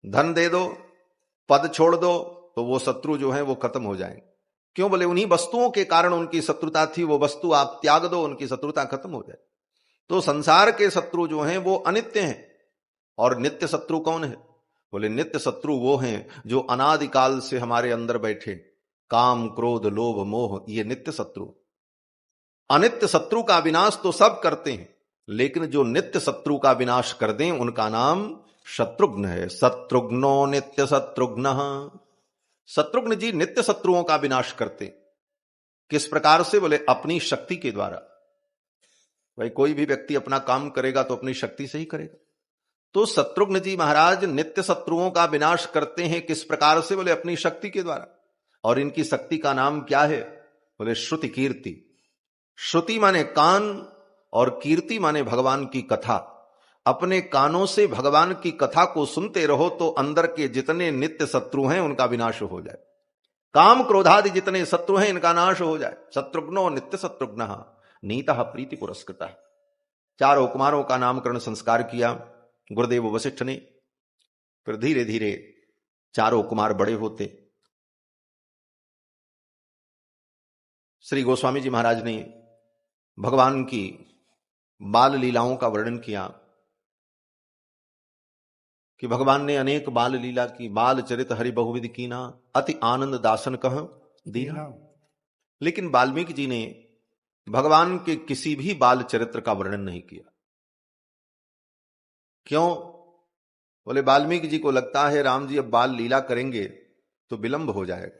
धन दे दो, पद छोड़ दो तो वो शत्रु जो है वो खत्म हो जाएंगे। क्यों? बोले उन्हीं वस्तुओं के कारण उनकी शत्रुता थी, वो वस्तु आप त्याग दो उनकी शत्रुता खत्म हो जाए। तो संसार के शत्रु जो हैं वो अनित्य हैं, और नित्य शत्रु कौन है? बोले नित्य शत्रु वो हैं जो अनादिकाल से हमारे अंदर बैठे, काम क्रोध लोभ मोह, ये नित्य शत्रु। अनित्य शत्रु का विनाश तो सब करते हैं, लेकिन जो नित्य शत्रु का विनाश कर दें उनका नाम शत्रुघ्न है। शत्रुघ्नो नित्य शत्रुघ्न। शत्रुघ्न जी नित्य शत्रुओं का विनाश करते। किस प्रकार से? बोले अपनी शक्ति के द्वारा। भाई कोई भी व्यक्ति अपना काम करेगा तो अपनी शक्ति से ही करेगा, तो शत्रुघ्न जी महाराज नित्य शत्रुओं का विनाश करते हैं। किस प्रकार से? बोले अपनी शक्ति के द्वारा। और इनकी शक्ति का नाम क्या है? बोले श्रुति कीर्ति। श्रुति माने कान और कीर्ति माने भगवान की कथा। अपने कानों से भगवान की कथा को सुनते रहो तो अंदर के जितने नित्य शत्रु हैं उनका विनाश हो जाए, काम क्रोधादि जितने शत्रु हैं इनका नाश हो जाए। शत्रुघ्नो नित्य शत्रुघ्न नीतः प्रीति पुरस्कृतः। चारों कुमारों का नामकरण संस्कार किया गुरुदेव वशिष्ठ ने। फिर धीरे धीरे चारों कुमार बड़े होते। श्री गोस्वामी जी महाराज ने भगवान की बाल लीलाओं का वर्णन किया कि भगवान ने अनेक बाल लीला की। बाल चरित हरि बहुविधि कीना, अति आनंद दासन कह दीना। लेकिन वाल्मीकि जी ने भगवान के किसी भी बाल चरित्र का वर्णन नहीं किया। क्यों? बोले वाल्मीकि जी को लगता है राम जी अब बाल लीला करेंगे तो विलंब हो जाएगा,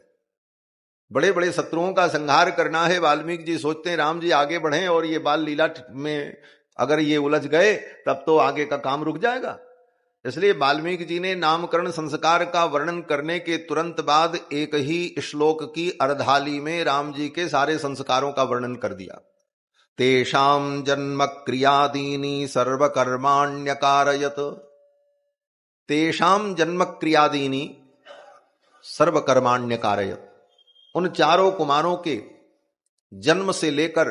बड़े बड़े शत्रुओं का संहार करना है। वाल्मीकि जी सोचते हैं राम जी आगे बढ़ें और ये बाल लीला में अगर ये उलझ गए तब तो आगे का काम रुक जाएगा। इसलिए वाल्मीकि जी ने नामकरण संस्कार का वर्णन करने के तुरंत बाद एक ही श्लोक की अर्धाली में राम जी के सारे संस्कारों का वर्णन कर दिया। तेषाम जन्म क्रियादीनी सर्वकर्माण्यकारयत। तेषाम जन्म क्रियादीनी सर्वकर्माण्यकारयत। उन चारों कुमारों के जन्म से लेकर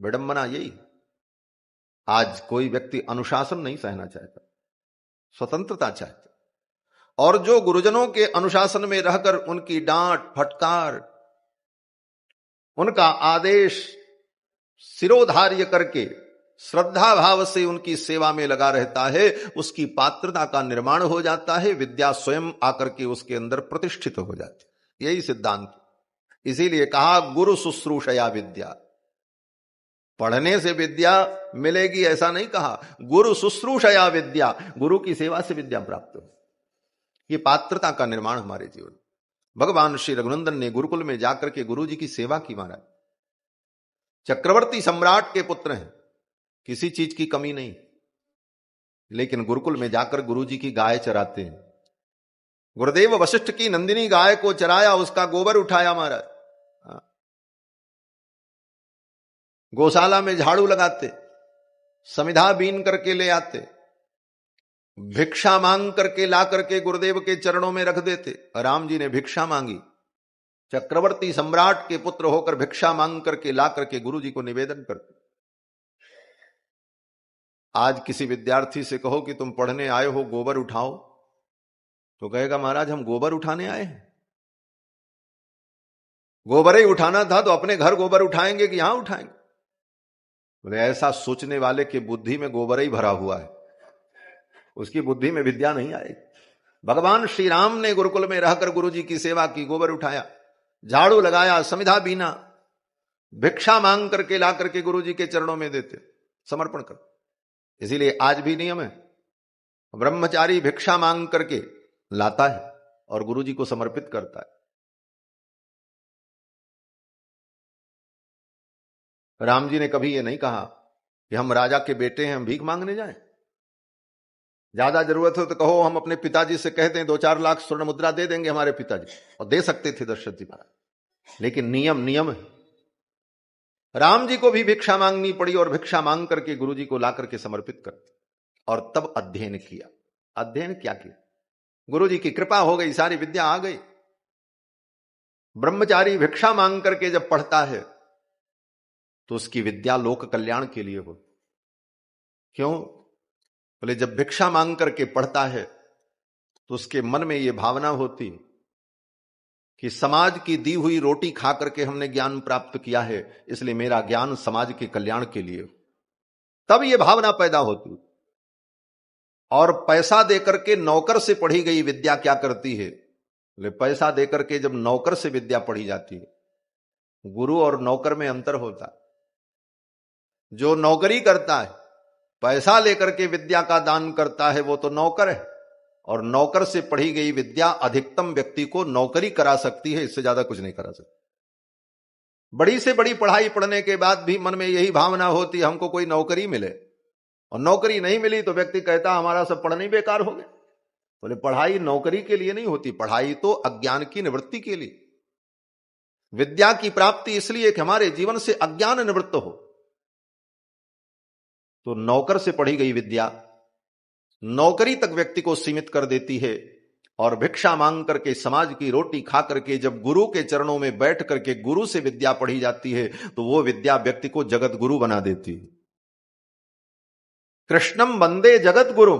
विडंबना यही। आज कोई व्यक्ति अनुशासन नहीं सहना चाहता, स्वतंत्रता चाहता, और जो गुरुजनों के अनुशासन में रहकर उनकी डांट फटकार, उनका आदेश सिरोधार्य करके श्रद्धा भाव से उनकी सेवा में लगा रहता है, उसकी पात्रता का निर्माण हो जाता है, विद्या स्वयं आकर के उसके अंदर प्रतिष्ठित हो जाती है। यही सिद्धांत। इसीलिए कहा गुरु शुश्रूषया विद्या। पढ़ने से विद्या मिलेगी ऐसा नहीं कहा, गुरु शुश्रूषया विद्या, गुरु की सेवा से विद्या प्राप्त हो। ये पात्रता का निर्माण हमारे जीवन। भगवान श्री रघुनंदन ने गुरुकुल में जाकर के गुरु जी की सेवा की। महाराज चक्रवर्ती सम्राट के पुत्र हैं, किसी चीज की कमी नहीं, लेकिन गुरुकुल में जाकर गुरु जी की गाय चराते हैं। गुरुदेव वशिष्ठ की नंदिनी गाय को चराया, उसका गोबर उठाया महाराज। गौशाला में झाड़ू लगाते, समिधा बीन करके ले आते, भिक्षा मांग करके ला करके गुरुदेव के चरणों में रख देते। राम जी ने भिक्षा मांगी, चक्रवर्ती सम्राट के पुत्र होकर भिक्षा मांग करके ला करके गुरु जी को निवेदन करते। आज किसी विद्यार्थी से कहो कि तुम पढ़ने आए हो, गोबर उठाओ, तो कहेगा महाराज हम गोबर उठाने आए हैं? गोबर ही उठाना था तो अपने घर गोबर उठाएंगे कि यहां उठाएंगे? बोले ऐसा सोचने वाले की बुद्धि में गोबर ही भरा हुआ है, उसकी बुद्धि में विद्या नहीं आएगी। भगवान श्री राम ने गुरुकुल में रहकर गुरु जी की सेवा की, गोबर उठाया, झाड़ू लगाया, समिधा बीना, भिक्षा मांग करके ला करके गुरु जी के चरणों में देते, समर्पण कर। इसीलिए आज भी नियम है, ब्रह्मचारी भिक्षा मांग करके लाता है और गुरु जी को समर्पित करता है। राम जी ने कभी ये नहीं कहा कि हम राजा के बेटे हैं, हम भीख मांगने जाएं। ज्यादा जरूरत हो तो कहो हम अपने पिताजी से कहते हैं 2-4 लाख स्वर्ण मुद्रा दे देंगे हमारे पिताजी, और दे सकते थे दशरथ जी महाराज, लेकिन नियम है। राम जी को भी भिक्षा मांगनी पड़ी और भिक्षा मांग करके गुरु जी को ला करके समर्पित करते, और तब अध्ययन किया। अध्ययन क्या किया? गुरु जी की कृपा हो गई, सारी विद्या आ गई। ब्रह्मचारी भिक्षा मांग करके जब पढ़ता है तो उसकी विद्या लोक कल्याण के लिए हो। क्यों? बोले जब भिक्षा मांग करके पढ़ता है तो उसके मन में यह भावना होती कि समाज की दी हुई रोटी खा करके हमने ज्ञान प्राप्त किया है, इसलिए मेरा ज्ञान समाज के कल्याण के लिए हो। तब यह भावना पैदा होती। और पैसा देकर के नौकर से पढ़ी गई विद्या क्या करती है? बोले पैसा देकर के जब नौकर से विद्या पढ़ी जाती है, गुरु और नौकर में अंतर होता है। जो नौकरी करता है, पैसा लेकर के विद्या का दान करता है, वो तो नौकर है, और नौकर से पढ़ी गई विद्या अधिकतम व्यक्ति को नौकरी करा सकती है, इससे ज्यादा कुछ नहीं करा सकती। बड़ी से बड़ी पढ़ाई पढ़ने के बाद भी मन में यही भावना होती है हमको कोई नौकरी मिले, और नौकरी नहीं मिली तो व्यक्ति कहता हमारा सब पढ़ना ही बेकार हो गया। बोले पढ़ाई नौकरी के लिए नहीं होती, पढ़ाई तो अज्ञान की निवृत्ति के लिए। विद्या की प्राप्ति इसलिए कि हमारे जीवन से अज्ञान निवृत्त हो। तो नौकर से पढ़ी गई विद्या नौकरी तक व्यक्ति को सीमित कर देती है, और भिक्षा मांग करके समाज की रोटी खा करके जब गुरु के चरणों में बैठ करके गुरु से विद्या पढ़ी जाती है तो वो विद्या व्यक्ति को जगत गुरु बना देती है। कृष्णम वंदे जगत गुरु।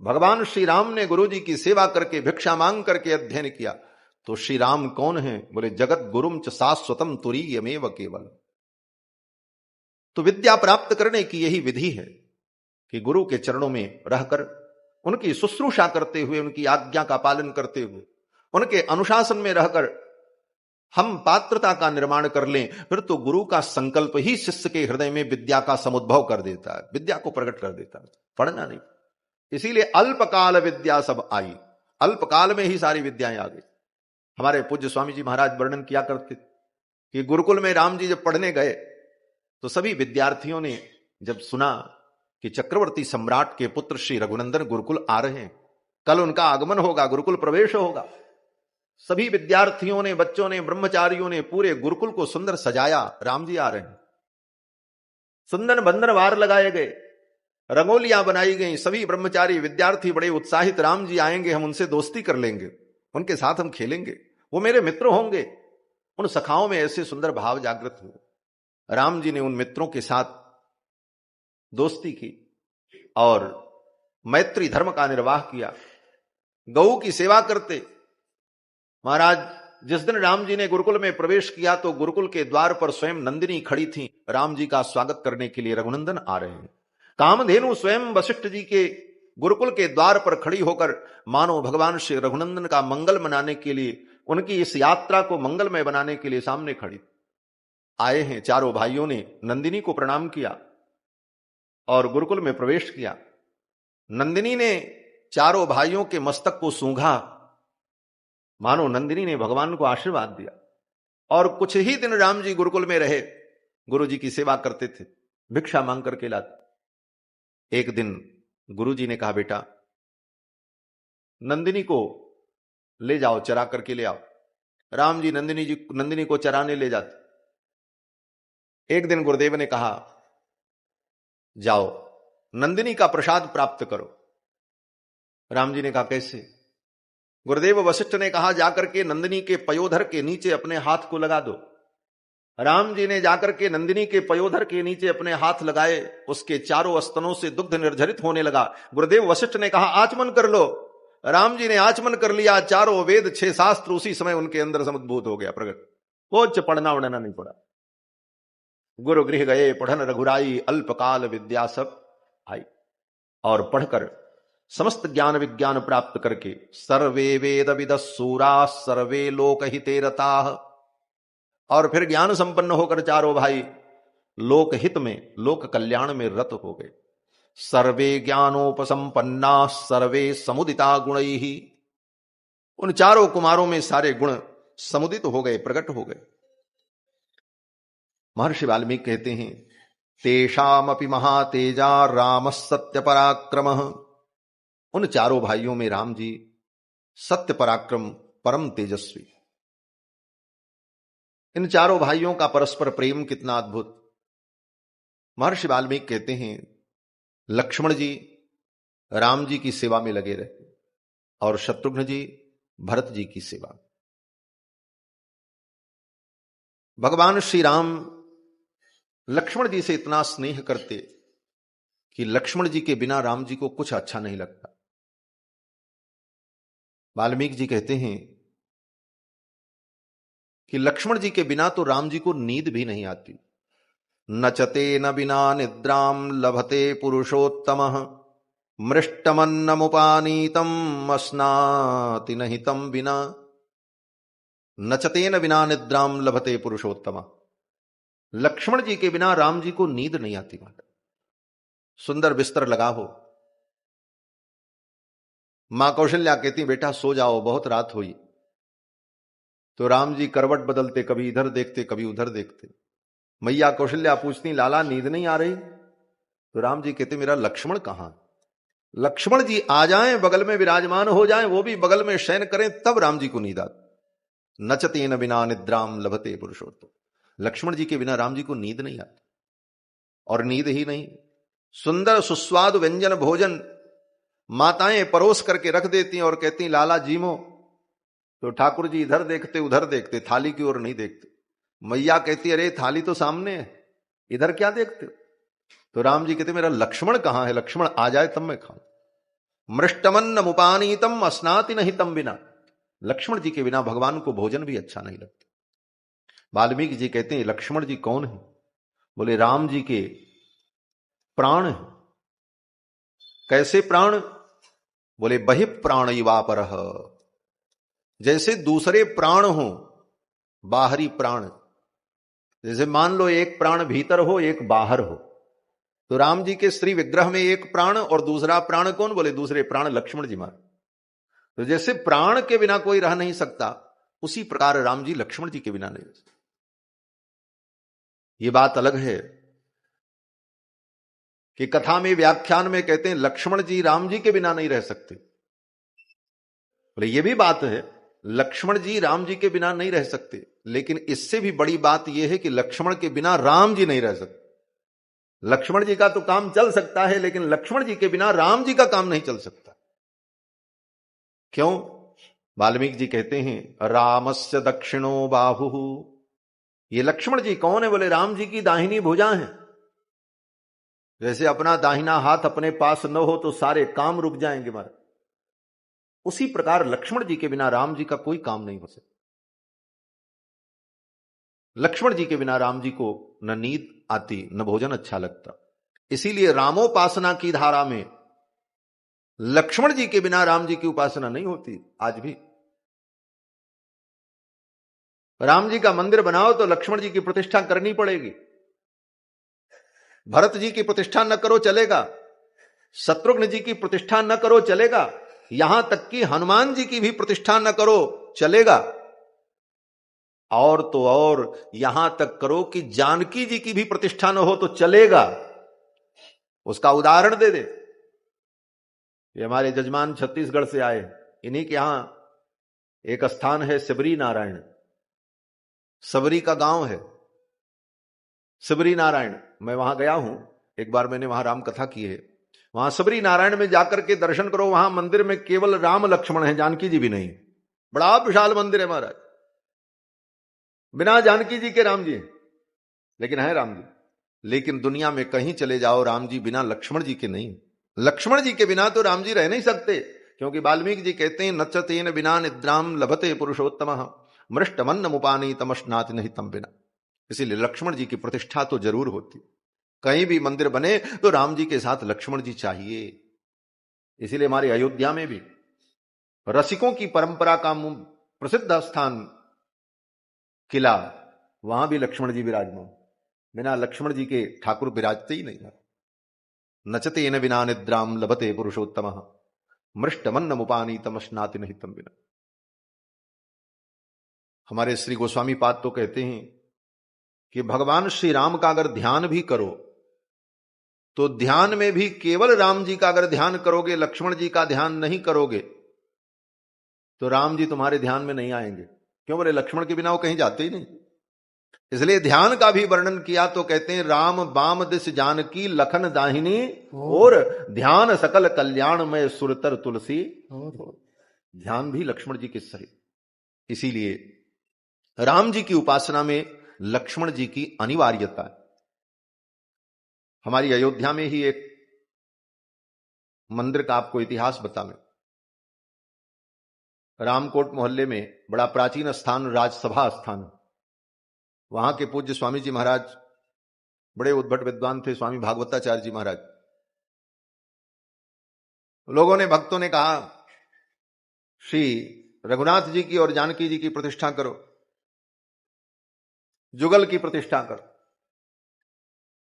भगवान श्री राम ने गुरु जी की सेवा करके भिक्षा मांग करके अध्ययन किया। तो श्री राम कौन है? बोले जगत गुरुम च शाश्वतम तुरीयमेव केवल। तो विद्या प्राप्त करने की यही विधि है कि गुरु के चरणों में रहकर उनकी शुश्रूषा करते हुए, उनकी आज्ञा का पालन करते हुए, उनके अनुशासन में रहकर हम पात्रता का निर्माण कर लें, फिर तो गुरु का संकल्प ही शिष्य के हृदय में विद्या का समुद्भव कर देता है, विद्या को प्रकट कर देता है। पढ़ना नहीं। इसीलिए अल्पकाल विद्या सब आई, अल्पकाल में ही सारी विद्याएं आ गई। हमारे पूज्य स्वामी जी महाराज वर्णन किया करते कि गुरुकुल में राम जी जब पढ़ने गए तो सभी विद्यार्थियों ने जब सुना कि चक्रवर्ती सम्राट के पुत्र श्री रघुनंदन गुरुकुल आ रहे हैं, कल उनका आगमन होगा, गुरुकुल प्रवेश होगा, सभी विद्यार्थियों ने, बच्चों ने, ब्रह्मचारियों ने पूरे गुरुकुल को सुंदर सजाया। राम जी आ रहे हैं, सुंदर बंधन वार लगाए गए, रंगोलियां बनाई गई। सभी ब्रह्मचारी विद्यार्थी बड़े उत्साहित, राम जी आएंगे, हम उनसे दोस्ती कर लेंगे, उनके साथ हम खेलेंगे, वो मेरे मित्र होंगे। उन सखाओं में ऐसे सुंदर भाव जागृत हुए। राम जी ने उन मित्रों के साथ दोस्ती की और मैत्री धर्म का निर्वाह किया, गऊ की सेवा करते। महाराज, जिस दिन राम जी ने गुरुकुल में प्रवेश किया तो गुरुकुल के द्वार पर स्वयं नंदिनी खड़ी थी, राम जी का स्वागत करने के लिए रघुनंदन आ रहे हैं। कामधेनु स्वयं वशिष्ठ जी के गुरुकुल के द्वार पर खड़ी होकर मानो भगवान श्री रघुनंदन का मंगल मनाने के लिए, उनकी इस यात्रा को मंगलमय बनाने के लिए सामने खड़ी आए हैं। चारों भाइयों ने नंदिनी को प्रणाम किया और गुरुकुल में प्रवेश किया। नंदिनी ने चारों भाइयों के मस्तक को सूंघा, मानो नंदिनी ने भगवान को आशीर्वाद दिया। और कुछ ही दिन राम जी गुरुकुल में रहे, गुरु जी की सेवा करते थे, भिक्षा मांग करके लाते। एक दिन गुरु जी ने कहा, बेटा नंदिनी को ले जाओ, चरा करके ले आओ। राम जी नंदिनी को चराने ले जाते। एक दिन गुरुदेव ने कहा, जाओ नंदिनी का प्रसाद प्राप्त करो। राम जी ने कहा, कैसे? गुरुदेव वशिष्ठ ने कहा, जाकर के नंदिनी के पयोधर के नीचे अपने हाथ को लगा दो। राम जी ने जाकर के नंदिनी के पयोधर के नीचे अपने हाथ लगाए, उसके चारों स्तनों से दुग्ध निर्झरित होने लगा। गुरुदेव वशिष्ठ ने कहा, आचमन कर लो। राम जी ने आचमन कर लिया। चारों वेद 6 शास्त्र उसी समय उनके अंदर समुद्भूत हो गया, प्रकट। कुछ पढ़ना उड़ना नहीं पड़ा। गुरु गृह गए पढ़न रघुराई, अल्पकाल विद्या सब आई। और पढ़कर समस्त ज्ञान विज्ञान प्राप्त करके सर्वे वेद विदः सूरा सर्वे लोक हिते रताः, और फिर ज्ञान संपन्न होकर चारों भाई लोक हित में, लोक कल्याण में रत हो गए। सर्वे ज्ञानोपसंपन्ना सर्वे समुदिता गुणैः, उन चारों कुमारों में सारे गुण समुदित हो गए, प्रकट हो गए। महर्षि वाल्मीकि कहते हैं, तेषामपि महातेजा राम सत्य पराक्रम। उन चारों भाइयों में राम जी सत्य पराक्रम, परम तेजस्वी। इन चारों भाइयों का परस्पर प्रेम कितना अद्भुत। महर्षि वाल्मीकि कहते हैं, लक्ष्मण जी राम जी की सेवा में लगे रहे और शत्रुघ्न जी भरत जी की सेवा। भगवान श्री राम लक्ष्मण जी से इतना स्नेह करते कि लक्ष्मण जी के बिना राम जी को कुछ अच्छा नहीं लगता। वाल्मीकि जी कहते हैं कि लक्ष्मण जी के बिना तो राम जी को नींद भी नहीं आती। नचते न बिना निद्राम लभते पुरुषोत्तमः, मृष्टमन्नमुपानीतम अस्नाति नहीं तम बिना। नचते न बिना निद्राम लभते पुरुषोत्तमः, लक्ष्मण जी के बिना राम जी को नींद नहीं आती। सुंदर बिस्तर लगा हो, मां कौशल्या कहती, बेटा सो जाओ, बहुत रात हुई। तो राम जी करवट बदलते, कभी इधर देखते कभी उधर देखते। मैया कौशल्या पूछती, लाला नींद नहीं आ रही? तो राम जी कहते, मेरा लक्ष्मण कहां? लक्ष्मण जी आ जाएं, बगल में विराजमान हो जाएं, वो भी बगल में शयन करें, तब राम जी को नींद आती। नचते न बिना निद्राम लभते पुरुषोत्तम, लक्ष्मण जी के बिना राम जी को नींद नहीं आती। और नींद ही नहीं, सुंदर सुस्वाद व्यंजन भोजन माताएं परोस करके रख देती और कहती, लाला जीमो। तो ठाकुर जी इधर देखते उधर देखते, थाली की ओर नहीं देखते। मैया कहती, अरे थाली तो सामने है, इधर क्या देखते? तो राम जी कहते, मेरा लक्ष्मण कहां है? लक्ष्मण आ जाए तब मैं खाऊं। मृष्टमन्न मुपानीतम अस्नाति नहीं तम बिना, लक्ष्मण जी के बिना भगवान को भोजन भी अच्छा नहीं लगता। वाल्मीकि जी कहते हैं, लक्ष्मण जी कौन है? बोले, राम जी के प्राण है। कैसे प्राण? बोले, बहि प्राण युवापर, जैसे दूसरे प्राण हो, बाहरी प्राण। जैसे मान लो एक प्राण भीतर हो, एक बाहर हो, तो राम जी के श्री विग्रह में एक प्राण और दूसरा प्राण कौन? बोले, दूसरे प्राण लक्ष्मण जी मार। तो जैसे प्राण के बिना कोई रह नहीं सकता, उसी प्रकार राम जी लक्ष्मण जी के बिना नहीं रह सकते। ये बात अलग है कि कथा में, व्याख्यान में कहते हैं लक्ष्मण जी राम जी के बिना नहीं रह सकते। बोले, ये भी बात है, लक्ष्मण जी राम जी के बिना नहीं रह सकते, लेकिन इससे भी बड़ी बात यह है कि लक्ष्मण के बिना राम जी नहीं रह सकते। लक्ष्मण जी का तो काम चल सकता है, लेकिन लक्ष्मण जी के बिना राम जी का काम नहीं चल सकता। क्यों? वाल्मीकि जी कहते हैं, रामस्य दक्षिणो बाहु ये लक्ष्मण जी कौन है? बोले राम जी की दाहिनी भुजा है। जैसे अपना दाहिना हाथ अपने पास न हो तो सारे काम रुक जाएंगे महाराज, उसी प्रकार लक्ष्मण जी के बिना राम जी का कोई काम नहीं हो सकता। लक्ष्मण जी के बिना राम जी को न नींद आती न भोजन अच्छा लगता। इसीलिए रामोपासना की धारा में लक्ष्मण जी के बिना राम जी की उपासना नहीं होती। आज भी राम जी का मंदिर बनाओ तो लक्ष्मण जी की प्रतिष्ठा करनी पड़ेगी। भरत जी की प्रतिष्ठा न करो चलेगा, शत्रुघ्न जी की प्रतिष्ठा न करो चलेगा, यहां तक कि हनुमान जी की भी प्रतिष्ठा न करो चलेगा। और तो और यहां तक करो कि जानकी जी की भी प्रतिष्ठा न हो तो चलेगा। उसका उदाहरण दे दे। ये हमारे जजमान छत्तीसगढ़ से आए, इन्हीं के यहां एक स्थान है सबरी नारायण, सबरी का गांव है सबरी नारायण। मैं वहां गया हूं, एक बार मैंने वहां राम कथा की है। वहां सबरी नारायण में जाकर के दर्शन करो, वहां मंदिर में केवल राम लक्ष्मण है, जानकी जी भी नहीं। बड़ा विशाल मंदिर है महाराज, बिना जानकी जी के राम जी है, लेकिन है राम जी। लेकिन दुनिया में कहीं चले जाओ राम जी बिना लक्ष्मण जी के नहीं। लक्ष्मण जी के बिना तो राम जी रह नहीं सकते, क्योंकि वाल्मीकि जी कहते हैं नचतेन बिना निद्राम लभते पुरुषोत्तम मृष्टमन्न मुपानी तमस्नाति नहीं तम बिना। इसीलिए लक्ष्मण जी की प्रतिष्ठा तो जरूर होती। कहीं भी मंदिर बने तो राम जी के साथ लक्ष्मण जी चाहिए। इसीलिए हमारे अयोध्या में भी रसिकों की परंपरा का प्रसिद्ध स्थान किला, वहां भी लक्ष्मण जी विराजमान। बिना लक्ष्मण जी के ठाकुर विराजते ही नहीं। नचते न बिना निद्राम लभते पुरुषोत्तम मृष्टमन्न मुपानी तमस्नाति नहीं तम बिना। हमारे श्री गोस्वामी पाद तो कहते हैं कि भगवान श्री राम का अगर ध्यान भी करो तो ध्यान में भी केवल राम जी का अगर ध्यान करोगे, लक्ष्मण जी का ध्यान नहीं करोगे, तो राम जी तुम्हारे ध्यान में नहीं आएंगे। क्यों? बोले लक्ष्मण के बिना वो कहीं जाते ही नहीं। इसलिए ध्यान का भी वर्णन किया तो कहते हैं राम बाम दिस जानकी लखन दाहिनी और ध्यान सकल कल्याण में सुरतर तुलसी। ध्यान भी लक्ष्मण जी के सहित। इसीलिए राम जी की उपासना में लक्ष्मण जी की अनिवार्यता है। हमारी अयोध्या में ही एक मंदिर का आपको इतिहास बता मैं। रामकोट मोहल्ले में बड़ा प्राचीन स्थान राजसभा स्थान, वहां के पूज्य स्वामी जी महाराज बड़े उद्भट विद्वान थे, स्वामी भागवताचार्य जी महाराज। लोगों ने, भक्तों ने कहा श्री रघुनाथ जी की और जानकी जी की प्रतिष्ठा करो, जुगल की प्रतिष्ठा करो।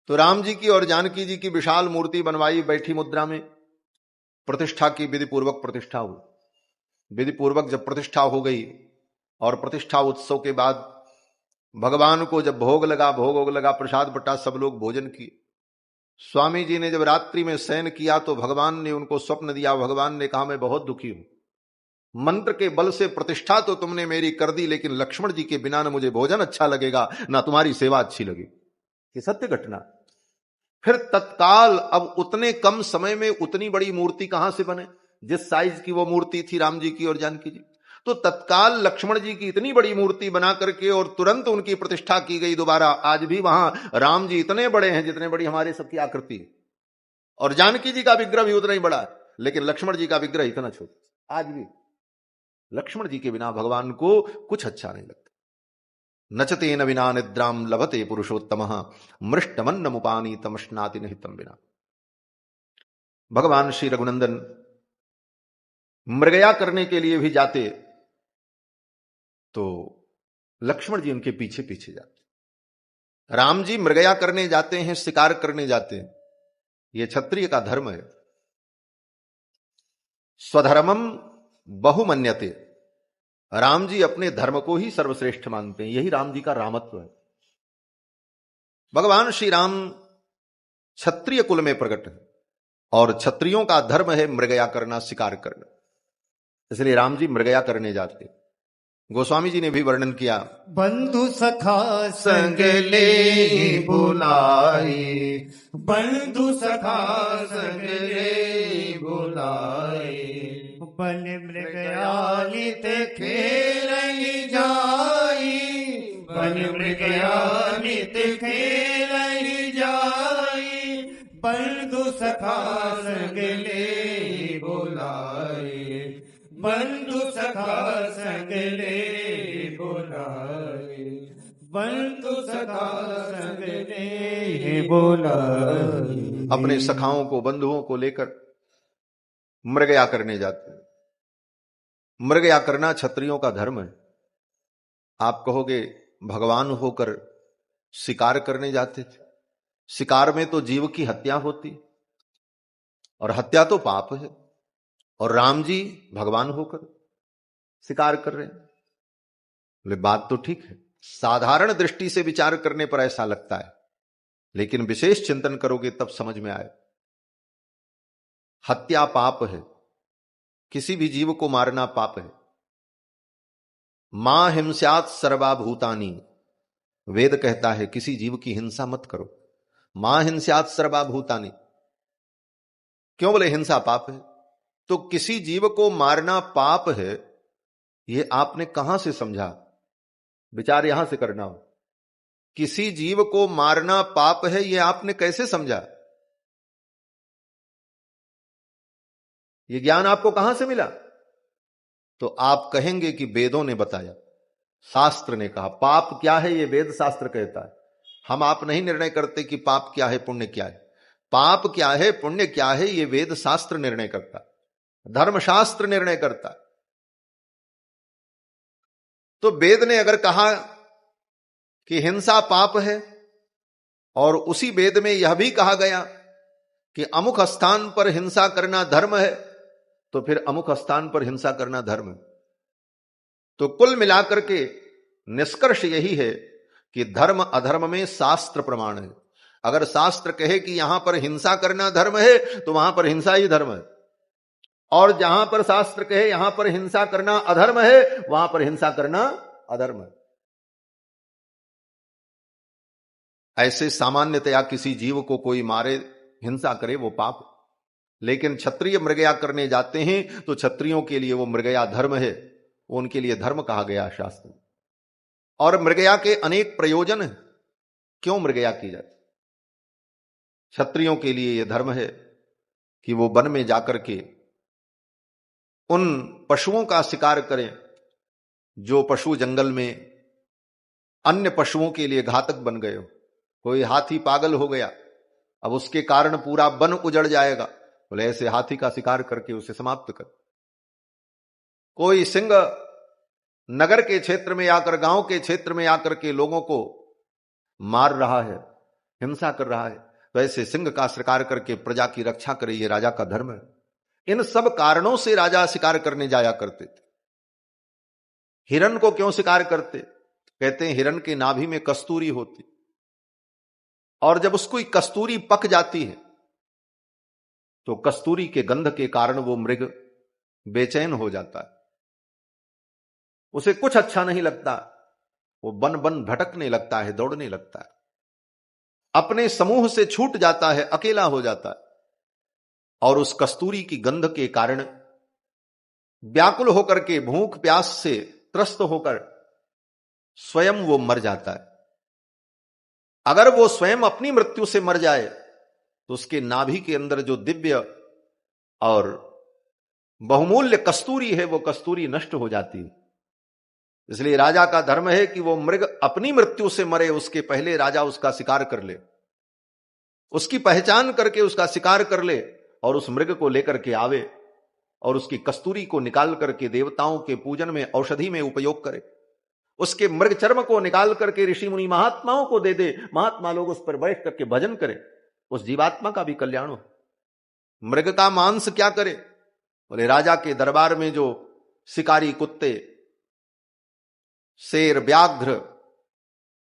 तो राम जी की और जानकी जी की विशाल मूर्ति बनवाई, बैठी मुद्रा में प्रतिष्ठा की, विधि पूर्वक प्रतिष्ठा हुई। विधि पूर्वक जब प्रतिष्ठा हो गई और प्रतिष्ठा उत्सव के बाद भगवान को जब भोग लगा, भोग लगा, प्रसाद बटा, सब लोग भोजन किए। स्वामी जी ने जब रात्रि में शयन किया तो भगवान ने उनको स्वप्न दिया। भगवान ने कहा मैं बहुत दुखी हूं, मंत्र के बल से प्रतिष्ठा तो तुमने मेरी कर दी, लेकिन लक्ष्मण जी के बिना न मुझे भोजन अच्छा लगेगा ना तुम्हारी सेवा अच्छी लगेगी। ये सत्य घटना। फिर तत्काल अब उतने कम समय में उतनी बड़ी मूर्ति कहां से बने? जिस साइज की वो मूर्ति थी राम जी की और जानकी जी, तो तत्काल लक्ष्मण जी की इतनी बड़ी मूर्ति बना करके और तुरंत उनकी प्रतिष्ठा की गई दोबारा। आज भी वहां राम जी इतने बड़े हैं जितने बड़ी हमारे सबकी आकृति है, और जानकी जी का विग्रह भी उतना ही बड़ा है, लेकिन लक्ष्मण जी का विग्रह इतना छोटा। आज भी लक्ष्मण जी के बिना भगवान को कुछ अच्छा नहीं लगता। नचते न बिना निद्राम लभते पुरुषोत्तम मृष्टमन्न मुपानी तमस्नाति नहीं तम बिना। भगवान श्री रघुनंदन मृगया करने के लिए भी जाते तो लक्ष्मण जी उनके पीछे पीछे जाते। राम जी मृगया करने जाते हैं, शिकार करने जाते हैं, यह क्षत्रिय का धर्म है। स्वधर्मम बहुमन्यते, राम जी अपने धर्म को ही सर्वश्रेष्ठ मानते हैं। यही राम जी का रामत्व है। भगवान श्री राम क्षत्रिय कुल में प्रकट है और क्षत्रियों का धर्म है मृगया करना, शिकार करना। इसलिए राम जी मृगया करने जाते। गोस्वामी जी ने भी वर्णन किया, बंधु सखा संग ले बुलाई, बंधु सखा संग ले बुलाई, बन मृगयालित खेल जाई, बन मृगया नित खेल जाई, बंधु सखा संग ले बुलाए, बंधु सखा संग ले बुलाए, बंधु सखा संग ले बुलाए। अपने सखाओं को, बंधुओं को लेकर मृगया करने जाते हैं। मृगया करना क्षत्रियों का धर्म है। आप कहोगे भगवान होकर शिकार करने जाते थे। शिकार में तो जीव की हत्या होती, और हत्या तो पाप है, और राम जी भगवान होकर शिकार कर रहे हैं। बोले बात तो ठीक है, साधारण दृष्टि से विचार करने पर ऐसा लगता है, लेकिन विशेष चिंतन करोगे तब समझ में आए। हत्या पाप है, किसी भी जीव को मारना पाप है। मां हिंस्यात् सर्वभूतानि, वेद कहता है किसी जीव की हिंसा मत करो। मां हिंस्यात् सर्वभूतानि, क्यों बोले हिंसा पाप है? तो किसी जीव को मारना पाप है, यह आपने कहां से समझा? विचार यहां से करना हो। किसी जीव को मारना पाप है, यह आपने कैसे समझा? यह ज्ञान आपको कहां से मिला? तो आप कहेंगे कि वेदों ने बताया, शास्त्र ने कहा। पाप क्या है यह वेद शास्त्र कहता है। हम आप नहीं निर्णय करते कि पाप क्या है, पुण्य क्या है। पाप क्या है, पुण्य क्या है, यह वेद शास्त्र निर्णय करता है, धर्मशास्त्र निर्णय करता है। तो वेद ने अगर कहा कि हिंसा पाप है, और उसी वेद में यह भी कहा गया कि अमुक स्थान पर हिंसा करना धर्म है, तो फिर अमुक स्थान पर हिंसा करना धर्म है। तो कुल मिलाकर के निष्कर्ष यही है कि धर्म अधर्म में शास्त्र प्रमाण है। अगर शास्त्र कहे कि यहां पर हिंसा करना धर्म है, तो वहां पर हिंसा ही धर्म है, और जहां पर शास्त्र कहे यहां पर हिंसा करना अधर्म है, वहां पर हिंसा करना अधर्म है। ऐसे सामान्यतया किसी जीव को कोई मारे, हिंसा करे, वो पाप। लेकिन क्षत्रिय मृगया करने जाते हैं तो क्षत्रियों के लिए वो मृगया धर्म है, वो उनके लिए धर्म कहा गया शास्त्र में। और मृगया के अनेक प्रयोजन हैं। क्यों मृगया की जाती? क्षत्रियों के लिए यह धर्म है कि वो वन में जाकर के उन पशुओं का शिकार करें जो पशु जंगल में अन्य पशुओं के लिए घातक बन गए हो। कोई हाथी पागल हो गया, अब उसके कारण पूरा वन उजड़ जाएगा, बोले ऐसे हाथी का शिकार करके उसे समाप्त कर। कोई सिंह नगर के क्षेत्र में आकर, गांव के क्षेत्र में आकर के लोगों को मार रहा है, हिंसा कर रहा है, तो ऐसे सिंह का शिकार करके प्रजा की रक्षा करे, ये राजा का धर्म है। इन सब कारणों से राजा शिकार करने जाया करते थे। हिरण को क्यों शिकार करते? कहते हैं हिरण के नाभि में कस्तूरी होती, और जब उसको कस्तूरी पक जाती है तो कस्तूरी के गंध के कारण वो मृग बेचैन हो जाता है, उसे कुछ अच्छा नहीं लगता, वो बन बन भटकने लगता है, दौड़ने लगता है, अपने समूह से छूट जाता है, अकेला हो जाता है, और उस कस्तूरी की गंध के कारण व्याकुल होकर के, भूख प्यास से त्रस्त होकर स्वयं वो मर जाता है। अगर वो स्वयं अपनी मृत्यु से मर जाए तो उसके नाभि के अंदर जो दिव्य और बहुमूल्य कस्तूरी है, वो कस्तूरी नष्ट हो जाती है। इसलिए राजा का धर्म है कि वो मृग अपनी मृत्यु से मरे, उसके पहले राजा उसका शिकार कर ले, उसकी पहचान करके उसका शिकार कर ले, और उस मृग को लेकर के आवे और उसकी कस्तूरी को निकाल करके देवताओं के पूजन में, औषधि में उपयोग करे। उसके मृग चर्म को निकाल करके ऋषि मुनि महात्माओं को दे दे, महात्मा लोग उस पर बैठ करके भजन करें, उस जीवात्मा का भी कल्याण हो। मृग का मांस क्या करे? बोले राजा के दरबार में जो शिकारी कुत्ते, शेर, व्याघ्र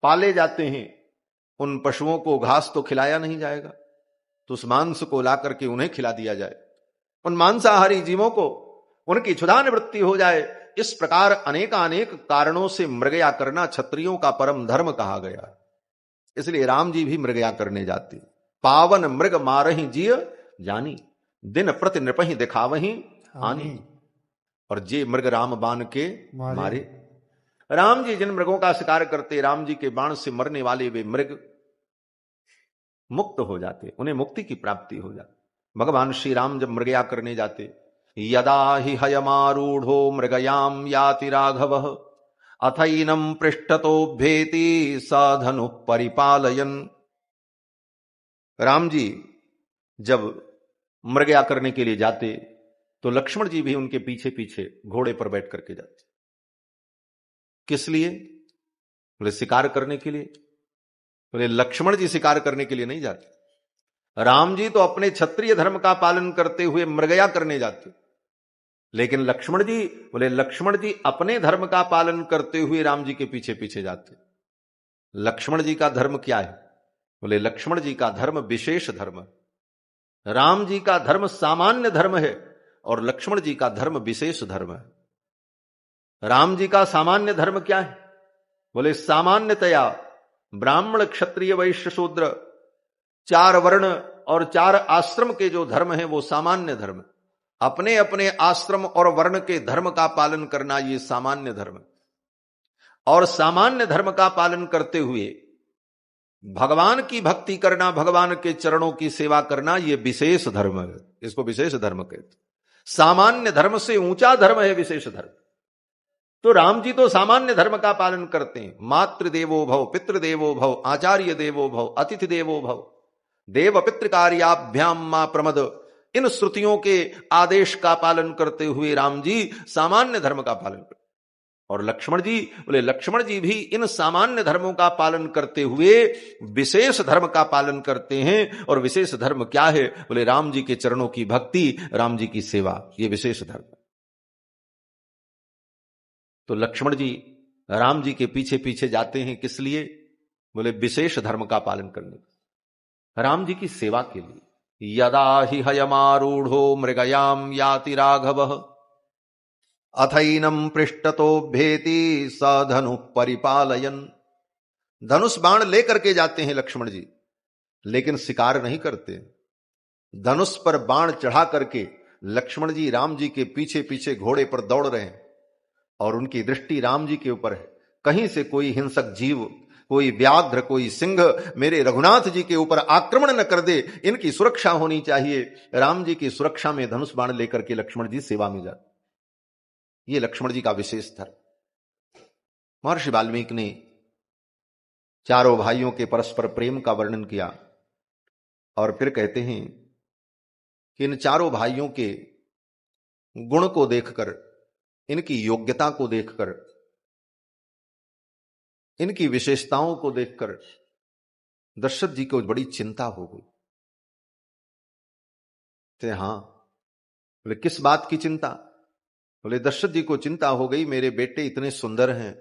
पाले जाते हैं, उन पशुओं को घास तो खिलाया नहीं जाएगा, तो उस मांस को ला करके उन्हें खिला दिया जाए, उन मांसाहारी जीवों को उनकी क्षुधा निवृत्ति हो जाए। इस प्रकार अनेकानेक कारणों से मृगया करना क्षत्रियों का परम धर्म कहा गया। इसलिए राम जी भी मृगया करने जाते। पावन मृग मारहि जिय जानी, दिन प्रति नृपहि दिखावहि हानि। और जे मृग राम बान के मारे। राम जी जिन मृगों का शिकार करते, राम जी के बाण से मरने वाले वे मृग मुक्त हो जाते, उन्हें मुक्ति की प्राप्ति हो जाती। भगवान श्री राम जब मृगया करने जाते, यदा हि हयमारूढ़ो मृगयाम याति राघवः अथैनम पृष्ठतोभ्येति साधनु परिपालयन। राम जी जब मृगया करने के लिए जाते तो लक्ष्मण जी भी उनके पीछे पीछे घोड़े पर बैठ करके जाते। किस लिए? बोले शिकार करने के लिए। बोले लक्ष्मण जी शिकार करने के लिए नहीं जाते, राम जी तो अपने क्षत्रिय धर्म का पालन करते हुए मृगया करने जाते। लेकिन लक्ष्मण जी, बोले लक्ष्मण जी अपने धर्म का पालन करते हुए राम जी के पीछे पीछे जाते। लक्ष्मण जी का धर्म क्या है? बोले लक्ष्मण जी का धर्म विशेष धर्म है। राम जी का धर्म सामान्य धर्म है और लक्ष्मण जी का धर्म विशेष धर्म है। राम जी का सामान्य धर्म क्या है? बोले सामान्यतया ब्राह्मण क्षत्रिय वैश्य शूद्र 4 वर्ण और 4 आश्रम के जो धर्म है वो सामान्य धर्म। अपने अपने आश्रम और वर्ण के धर्म का पालन करना ये सामान्य धर्म, और सामान्य धर्म का पालन करते हुए भगवान की भक्ति करना, भगवान के चरणों की सेवा करना ये विशेष धर्म है। इसको विशेष धर्म कहते। सामान्य धर्म से ऊंचा धर्म है विशेष धर्म। तो राम जी तो सामान्य धर्म का पालन करते हैं। मातृ देवो भव, पितृ देवो भव, आचार्य देवो भव, अतिथि देवो भव, देव पितृ कार्याभ्याम मां प्रमद, इन श्रुतियों के आदेश का पालन करते हुए राम जी सामान्य धर्म का पालन करते। और लक्ष्मण जी, बोले लक्ष्मण जी भी इन सामान्य धर्मों का पालन करते हुए विशेष धर्म का पालन करते हैं। और विशेष धर्म क्या है? बोले राम जी के चरणों की भक्ति, राम जी की सेवा, ये विशेष धर्म। तो लक्ष्मण जी राम जी के पीछे पीछे जाते हैं किस लिए? बोले विशेष धर्म का पालन करने, राम जी की सेवा के लिए। यदा हि हयमारूढ़ो मृगयाम याति राघवः अथैनम पृष्ठतोभ्येति सधनु परिपालयन। धनुष बाण लेकर के जाते हैं लक्ष्मण जी, लेकिन शिकार नहीं करते। धनुष पर बाण चढ़ा करके लक्ष्मण जी राम जी के पीछे पीछे घोड़े पर दौड़ रहे हैं और उनकी दृष्टि राम जी के ऊपर है। कहीं से कोई हिंसक जीव, कोई व्याघ्र, कोई सिंह मेरे रघुनाथ जी के ऊपर आक्रमण न कर दे, इनकी सुरक्षा होनी चाहिए। राम जी की सुरक्षा में धनुष बाण लेकर के लक्ष्मण जी सेवा में जाते। ये लक्ष्मण जी का विशेष धर्म। महर्षि वाल्मीकि ने चारों भाइयों के परस्पर प्रेम का वर्णन किया और फिर कहते हैं कि इन चारों भाइयों के गुण को देखकर, इनकी योग्यता को देखकर, इनकी विशेषताओं को देखकर दशरथ जी को बड़ी चिंता हो गई। तो हां, बोले किस बात की चिंता? बोले दशरथ जी को चिंता हो गई, मेरे बेटे इतने सुंदर हैं,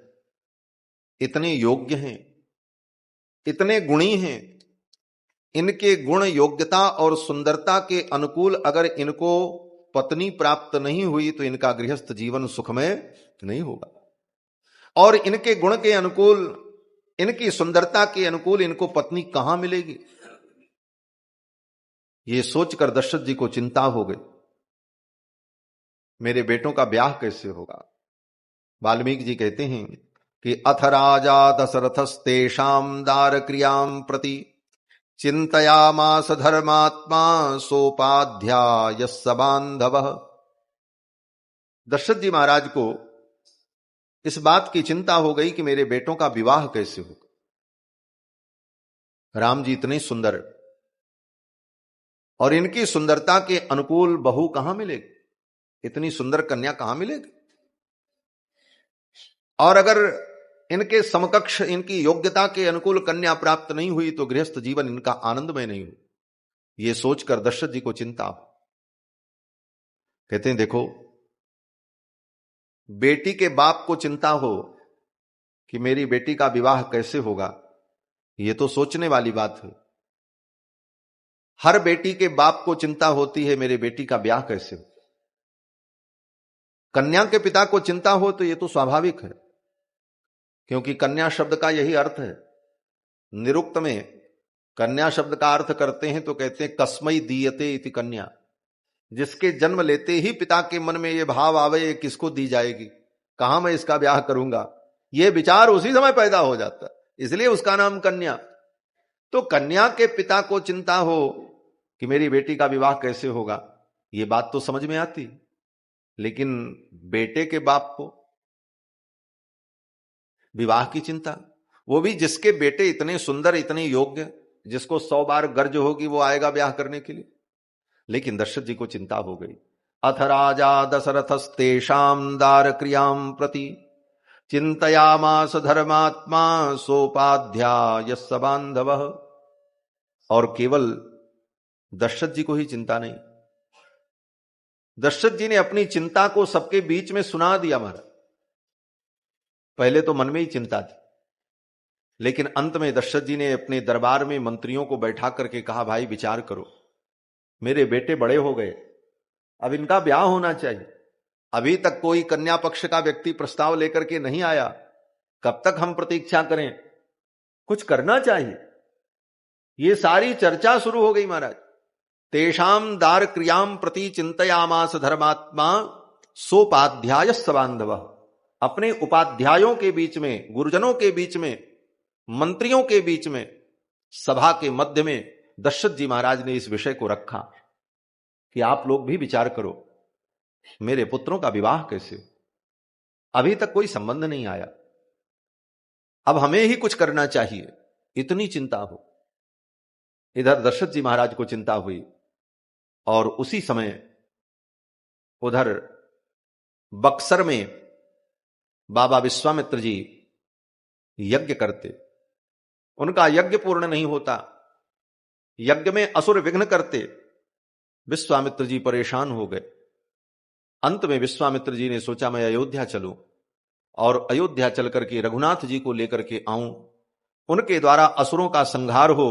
इतने योग्य हैं, इतने गुणी हैं, इनके गुण, योग्यता और सुंदरता के अनुकूल अगर इनको पत्नी प्राप्त नहीं हुई तो इनका गृहस्थ जीवन सुखमय नहीं होगा। और इनके गुण के अनुकूल, इनकी सुंदरता के अनुकूल इनको पत्नी कहां मिलेगी? ये सोचकर दशरथ जी को चिंता हो गई, मेरे बेटों का ब्याह कैसे होगा? वाल्मीकि जी कहते हैं कि अथ राजा दशरथस्तेषां दार क्रियां प्रति चिंतयामास धर्मात्मा सोपाध्याय बांधवः। दशरथ जी महाराज को इस बात की चिंता हो गई कि मेरे बेटों का विवाह कैसे होगा। राम जी इतने सुंदर और इनकी सुंदरता के अनुकूल बहू कहां मिलेगी? इतनी सुंदर कन्या कहां मिलेगी? और अगर इनके समकक्ष, इनकी योग्यता के अनुकूल कन्या प्राप्त नहीं हुई तो गृहस्थ जीवन इनका आनंदमय नहीं हो। यह सोचकर दशरथ जी को चिंता। कहते हैं देखो, बेटी के बाप को चिंता हो कि मेरी बेटी का विवाह कैसे होगा, यह तो सोचने वाली बात है। हर बेटी के बाप को चिंता होती है मेरे बेटी का ब्याह कैसे हो। कन्या के पिता को चिंता हो तो यह तो स्वाभाविक है, क्योंकि कन्या शब्द का यही अर्थ है। निरुक्त में कन्या शब्द का अर्थ करते हैं तो कहते हैं कस्मै दीयते इति कन्या। जिसके जन्म लेते ही पिता के मन में यह भाव आवे, ये किसको दी जाएगी, कहां मैं इसका ब्याह करूंगा, यह विचार उसी समय पैदा हो जाता, इसलिए उसका नाम कन्या। तो कन्या के पिता को चिंता हो कि मेरी बेटी का विवाह कैसे होगा, यह बात तो समझ में आती, लेकिन बेटे के बाप को विवाह की चिंता, वो भी जिसके बेटे इतने सुंदर, इतने योग्य, जिसको 100 बार गर्ज होगी वो आएगा ब्याह करने के लिए। लेकिन दशरथ जी को चिंता हो गई। अथ राजा दशरथस्तेषां दार क्रियां प्रति चिंतयामास धर्मात्मा सोपाध्याय बांधवः। और केवल दशरथ जी को ही चिंता नहीं, दशरथ जी ने अपनी चिंता को सबके बीच में सुना दिया। महाराज पहले तो मन में ही चिंता थी, लेकिन अंत में दशरथ जी ने अपने दरबार में मंत्रियों को बैठा करके कहा, भाई विचार करो, मेरे बेटे बड़े हो गए, अब इनका ब्याह होना चाहिए। अभी तक कोई कन्या पक्ष का व्यक्ति प्रस्ताव लेकर के नहीं आया, कब तक हम प्रतीक्षा करें, कुछ करना चाहिए। ये सारी चर्चा शुरू हो गई महाराज। तेषाम दार क्रियाम प्रति चिंतयामास धर्मात्मा सोपाध्याय बांधवः। अपने उपाध्यायों के बीच में, गुरुजनों के बीच में, मंत्रियों के बीच में, सभा के मध्य में दशरथ जी महाराज ने इस विषय को रखा कि आप लोग भी विचार करो, मेरे पुत्रों का विवाह कैसे, अभी तक कोई संबंध नहीं आया, अब हमें ही कुछ करना चाहिए, इतनी चिंता हो। इधर दशरथ जी महाराज को चिंता हुई, और उसी समय उधर बक्सर में बाबा विश्वामित्र जी यज्ञ करते, उनका यज्ञ पूर्ण नहीं होता, यज्ञ में असुर विघ्न करते। विश्वामित्र जी परेशान हो गए। अंत में विश्वामित्र जी ने सोचा मैं अयोध्या चलूं और अयोध्या चल करके रघुनाथ जी को लेकर के आऊं, उनके द्वारा असुरों का संहार हो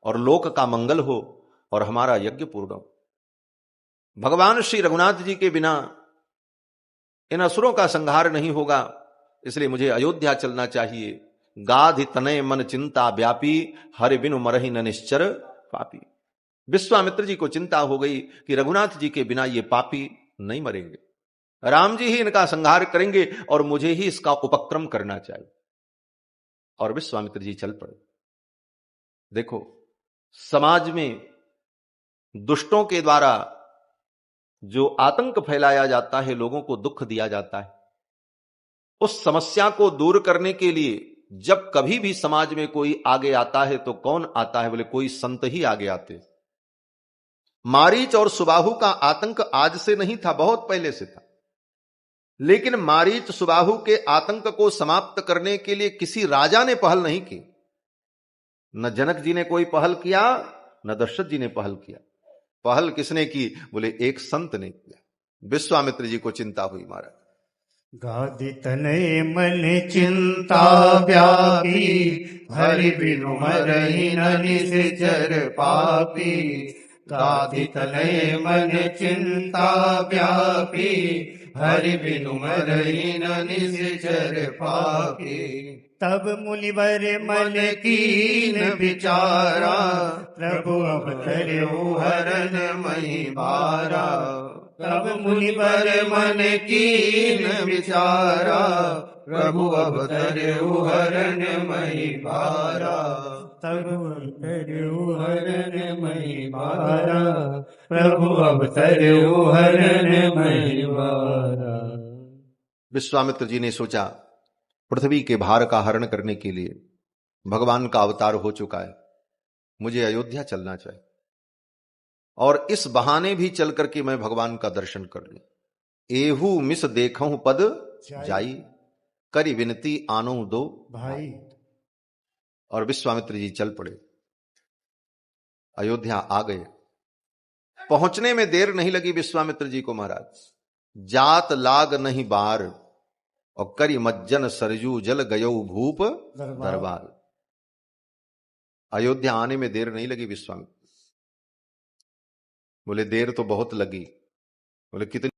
और लोक का मंगल हो और हमारा यज्ञ पूर्ण हो। भगवान श्री रघुनाथ जी के बिना इन असुरों का संहार नहीं होगा, इसलिए मुझे अयोध्या चलना चाहिए। गाधि तनय मन चिंता व्यापी, हरि बिनु मरहि न निश्चर पापी। विश्वामित्र जी को चिंता हो गई कि रघुनाथ जी के बिना ये पापी नहीं मरेंगे, राम जी ही इनका संहार करेंगे और मुझे ही इसका उपक्रम करना चाहिए। और विश्वामित्र जी चल पड़े। देखो, समाज में दुष्टों के द्वारा जो आतंक फैलाया जाता है, लोगों को दुख दिया जाता है, उस समस्या को दूर करने के लिए जब कभी भी समाज में कोई आगे आता है तो कौन आता है? बोले कोई संत ही आगे आते। मारीच और सुबाहु का आतंक आज से नहीं था, बहुत पहले से था, लेकिन मारीच सुबाहु के आतंक को समाप्त करने के लिए किसी राजा ने पहल नहीं की। न जनक जी ने कोई पहल किया, न दशरथ जी ने पहल किया। पहल किसने की? बोले एक संत ने किया। विश्वामित्र जी को चिंता हुई महाराज। गाधि तनय मन चिंता व्यापी, हरि बिनु मरहि न निश्चर पापी। गाधि तनय मन चिंता व्यापी, हरि बिनु मरहि न निश्चर पापी। तब मुनिवर मन कीन विचारा, प्रभु अवतरऊ हरन मही बारा। तब मुनिवर मन कीन विचारा, प्रभु अवतरऊ हरन मही बारा। तब अवतरऊ हरन मही बारा, प्रभु अवतरऊ हरन मही बारा। विश्वामित्र जी ने सोचा, पृथ्वी के भार का हरण करने के लिए भगवान का अवतार हो चुका है, मुझे अयोध्या चलना चाहिए और इस बहाने भी चल करके मैं भगवान का दर्शन कर लूं। एहू मिस देखूं पद जाई, करी विनती आनो दो भाई। और विश्वामित्र जी चल पड़े, अयोध्या आ गए। पहुंचने में देर नहीं लगी विश्वामित्र जी को महाराज। जात लाग नहीं बार, और करी मज्जन सरजू जल गयो भूप दरबार। अयोध्या आने में देर नहीं लगी विश्वामित्र। बोले देर तो बहुत लगी। बोले कितनी?